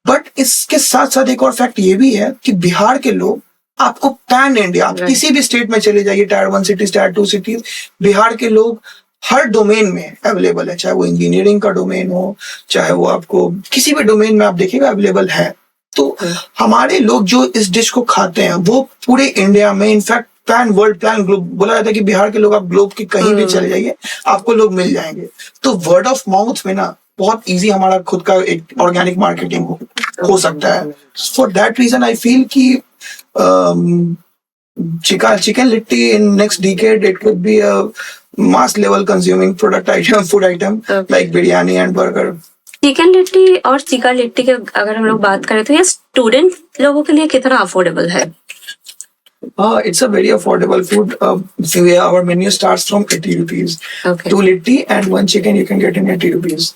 बट इसके साथ साथ एक और फैक्ट ये भी है कि बिहार के लोग आपको पैन इंडिया, आप किसी भी स्टेट में चले जाइए, tyre 1 cities, tyre 2 cities, Bihar के लोग हर डोमेन में अवेलेबल है, चाहे वो इंजीनियरिंग का डोमेन हो, चाहे वो आपको किसी भी डोमेन में आप देखिएगा अवेलेबल है। तो हमारे लोग जो इस डिश को खाते हैं वो पूरे इंडिया में, in fact pan world, pan globe, बोला जाता है कि बिहार के लोग आप ग्लोब के कहीं भी चले जाइए आपको लोग मिल जाएंगे। तो वर्ड ऑफ माउथ में ना बहुत इजी हमारा खुद का एक ऑर्गेनिक मार्केटिंग हो सकता है। For that reason I feel कि chicken litti in next decade it could be a mass level consuming product item, food item like biryani and burger. Chicken litti और चिकन लिट्टी के अगर हम लोग बात करें तो ये स्टूडेंट लोगों के लिए कितना अफोर्डेबल है? It's a very affordable food. Our menu starts from 80 rupees. Okay. 2 litti and 1 chicken you can get in 80 rupees.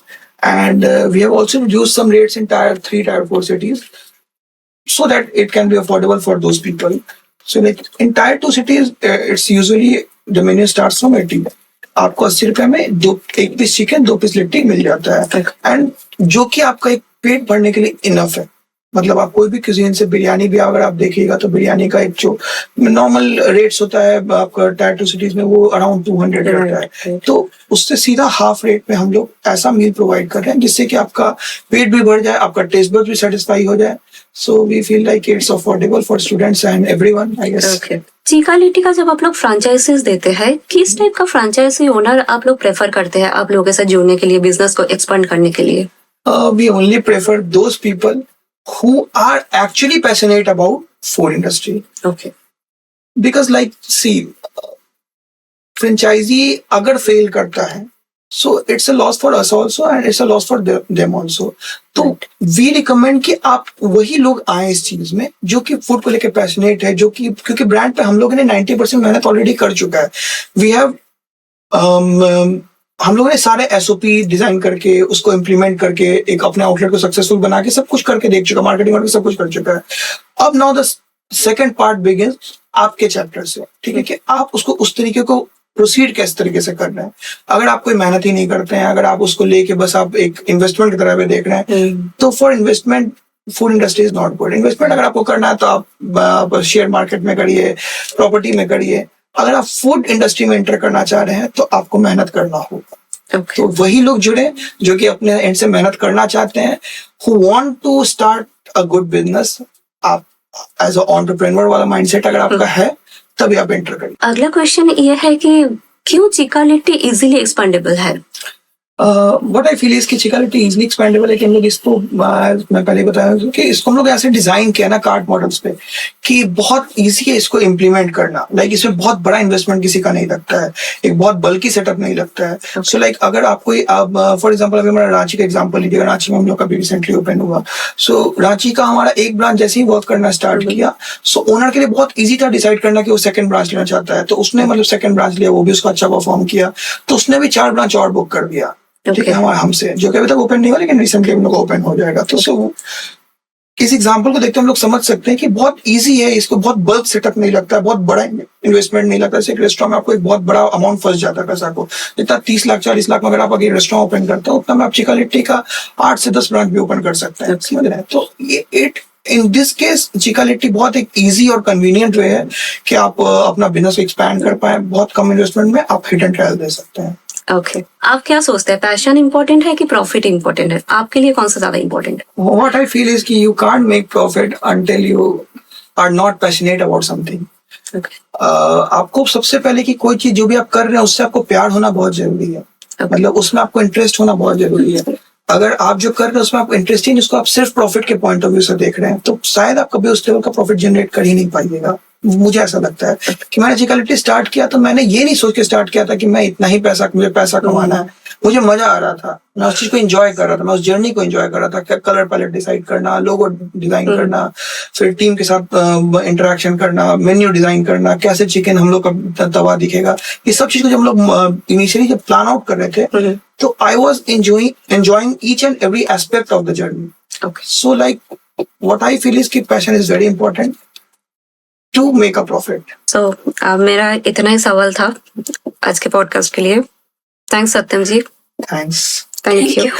And we have also reduced some rates in tier 3, tier 4 cities so that it can be affordable for those people. So like in tier 2 cities, it's usually the menu starts from 80. आपको 80 रुपए में एक पीस चिकन, 2 पीस लिट्टी मिल जाता है, एंड जो कि आपका एक पेट भरने के लिए इनफ है। मतलब आप कोई भी क्यूजीन से बिरयानी भी अगर आप देखिएगा तो बिरयानी का एक जो नॉर्मल रेट्स होता है आपका टायर 2 सिटीज में वो अराउंड 200 रहता है, तो उससे सीधा हाफ रेट में हम लोग ऐसा मील प्रोवाइड कर रहे हैं जिससे कि आपका पेट भी भर जाए, आपका टेस्ट बड्स भी सेटिस्फाई हो जाए। So we feel like it's affordable for students and everyone, I guess. Chicken litti का जब आप लोग फ्रेंचाइजीज देते हैं, किस टाइप का फ्रेंचाइजी ओनर आप लोग प्रेफर करते हैं आप लोगों के साथ जुड़ने के लिए, बिजनेस को एक्सपांड करने के लिए? We only prefer those people who are actually passionate about food industry. Okay. Because like see, franchisee अगर fail करता है, so it's a loss for us also and it's a loss for them also. तो we recommend कि आप वही लोग आए इस चीज में जो कि फूड को लेकर पैशनेट है, जो कि क्योंकि ब्रांड पे हम लोगों ने 90% मेहनत ऑलरेडी कर चुका है। We have हम लोगों ने सारे एसओपी डिजाइन करके उसको इम्प्लीमेंट करके एक अपने आउटलेट को सक्सेसफुल बना के सब कुछ करके देख चुका, मार्केटिंग करके सब कुछ कर चुका है। अब now the second part begins आपके चैप्टर से, ठीक है, कि आप उसको उस तरीके को प्रोसीड किस तरीके से करना है। अगर आप कोई मेहनत ही नहीं करते हैं, अगर आप उसको लेके बस आप एक इन्वेस्टमेंट की तरह देख रहे हैं, तो for investment food industry is not good. Investment अगर आपको करना है तो आप शेयर मार्केट में करिए, प्रॉपर्टी में करिए। अगर आप फूड इंडस्ट्री में एंटर करना चाह रहे हैं तो आपको मेहनत करना होगा। Okay. तो वही लोग जुड़े जो कि अपने एंड से मेहनत करना चाहते हैं, who want to start a good business। आप एज अ एंटरप्रेन्योर वाला माइंडसेट अगर आपका है तभी आप एंटर करिए। अगला क्वेश्चन ये है कि क्यों चिकन लिट्टी इजीली एक्सपेंडेबल है? व्हाट आई फील इज कि चिकन लिट्टी इजीली एक्सपेंडेबल है कि हम लोग इसको, मैं पहले बताया कि इसको हम लोग ऐसे डिजाइन किया ना कार्ड मॉडल्स पे कि बहुत इजी है इसको इम्प्लीमेंट करना। लाइक इसमें बहुत बड़ा इन्वेस्टमेंट किसी का नहीं लगता है, एक बहुत बल्कि सेटअप नहीं लगता है। सो लाइक अगर आप कोई फॉर एग्जांपल अभी हमारा रांची का एग्जांपल लीजिएगा, रांची में हम लोग का भी रिसेंटली ओपन हुआ। सो रांची का हमारा एक ब्रांच जैसे ही वर्क करना स्टार्ट किया, सो ओनर के लिए बहुत ईजी था डिसाइड करना कि वो सेकंड ब्रांच लेना चाहता है, तो उसने मतलब सेकंड ब्रांच लिया, वो भी उसका अच्छा परफॉर्म किया, तो उसने भी 4 ब्रांच और बुक कर दिया, ठीक है, हमारा हमसे, जो कि अभी तक ओपन नहीं हुआ लेकिन रिसेंटली हम लोग ओपन हो जाएगा। तो इस एग्जाम्पल को देखते हम लोग समझ सकते हैं कि बहुत इजी है, इसको बहुत बल्क सेटअप नहीं लगता है, बहुत बड़ा इन्वेस्टमेंट नहीं लगता है। एक रेस्टोरेंट में आपको एक बहुत बड़ा अमाउंट फंस जाता है पैसा को, जितना 30 लाख 40 लाख में अगर आप अगर रेस्टोरेंट ओपन करते हो उतना में आप चिका लिट्टी का 8 से 10 ब्रांच भी ओपन कर सकते हैं, समझ रहे हैं। तो ये इन दिस केस चिका लिट्टी बहुत एक इजी और कन्वीनियंट वे है कि आप अपना बिजनेस एक्सपैंड कर पाए, बहुत कम इन्वेस्टमेंट में आप हिट एंड ट्रायल दे सकते हैं। ओके, आप क्या सोचते हैं, पैशन इंपॉर्टेंट है कि प्रॉफिट इंपॉर्टेंट है? आपके लिए कौन सा ज्यादा इंपॉर्टेंट है? What I feel is कि you can't make profit until you are not passionate about something. Okay. आपको सबसे पहले कि कोई चीज जो भी आप कर रहे हैं उससे आपको प्यार होना बहुत जरूरी है। मतलब उसमें आपको इंटरेस्ट होना बहुत जरूरी है। अगर आप जो कर रहे हैं उसमें आपको इंटरेस्ट ही नहीं, उसको आप सिर्फ प्रॉफिट के पॉइंट ऑफ व्यू से देख रहे हैं, तो शायद आप कभी उस लेवल का प्रॉफिट जनरेट कर ही नहीं पाइएगा। मुझे ऐसा लगता है कि मैंने चिका लिट्टी स्टार्ट किया तो मैंने ये नहीं सोच के स्टार्ट किया था कि मैं इतना ही मुझे पैसा कमाना है। मुझे मजा आ रहा था, मैं उस चीज को एंजॉय कर रहा था, मैं उस जर्नी को एंजॉय कर रहा था। कलर पैलेट डिसाइड करना, लोगो डिजाइन करना, फिर टीम के साथ इंटरेक्शन करना, मेन्यू डिजाइन करना, कैसे चिकन हम लोग का तवा दिखेगा, ये सब चीज को जब हम लोग इनिशियली जब प्लान आउट कर रहे थे तो I was enjoying each and every aspect of the journey. So like what I feel is कि passion is very important to make a profit. So मेरा इतना ही सवाल था आज के पॉडकास्ट के लिए। Thanks Satyam ji. Thanks. Thank Thank you. you.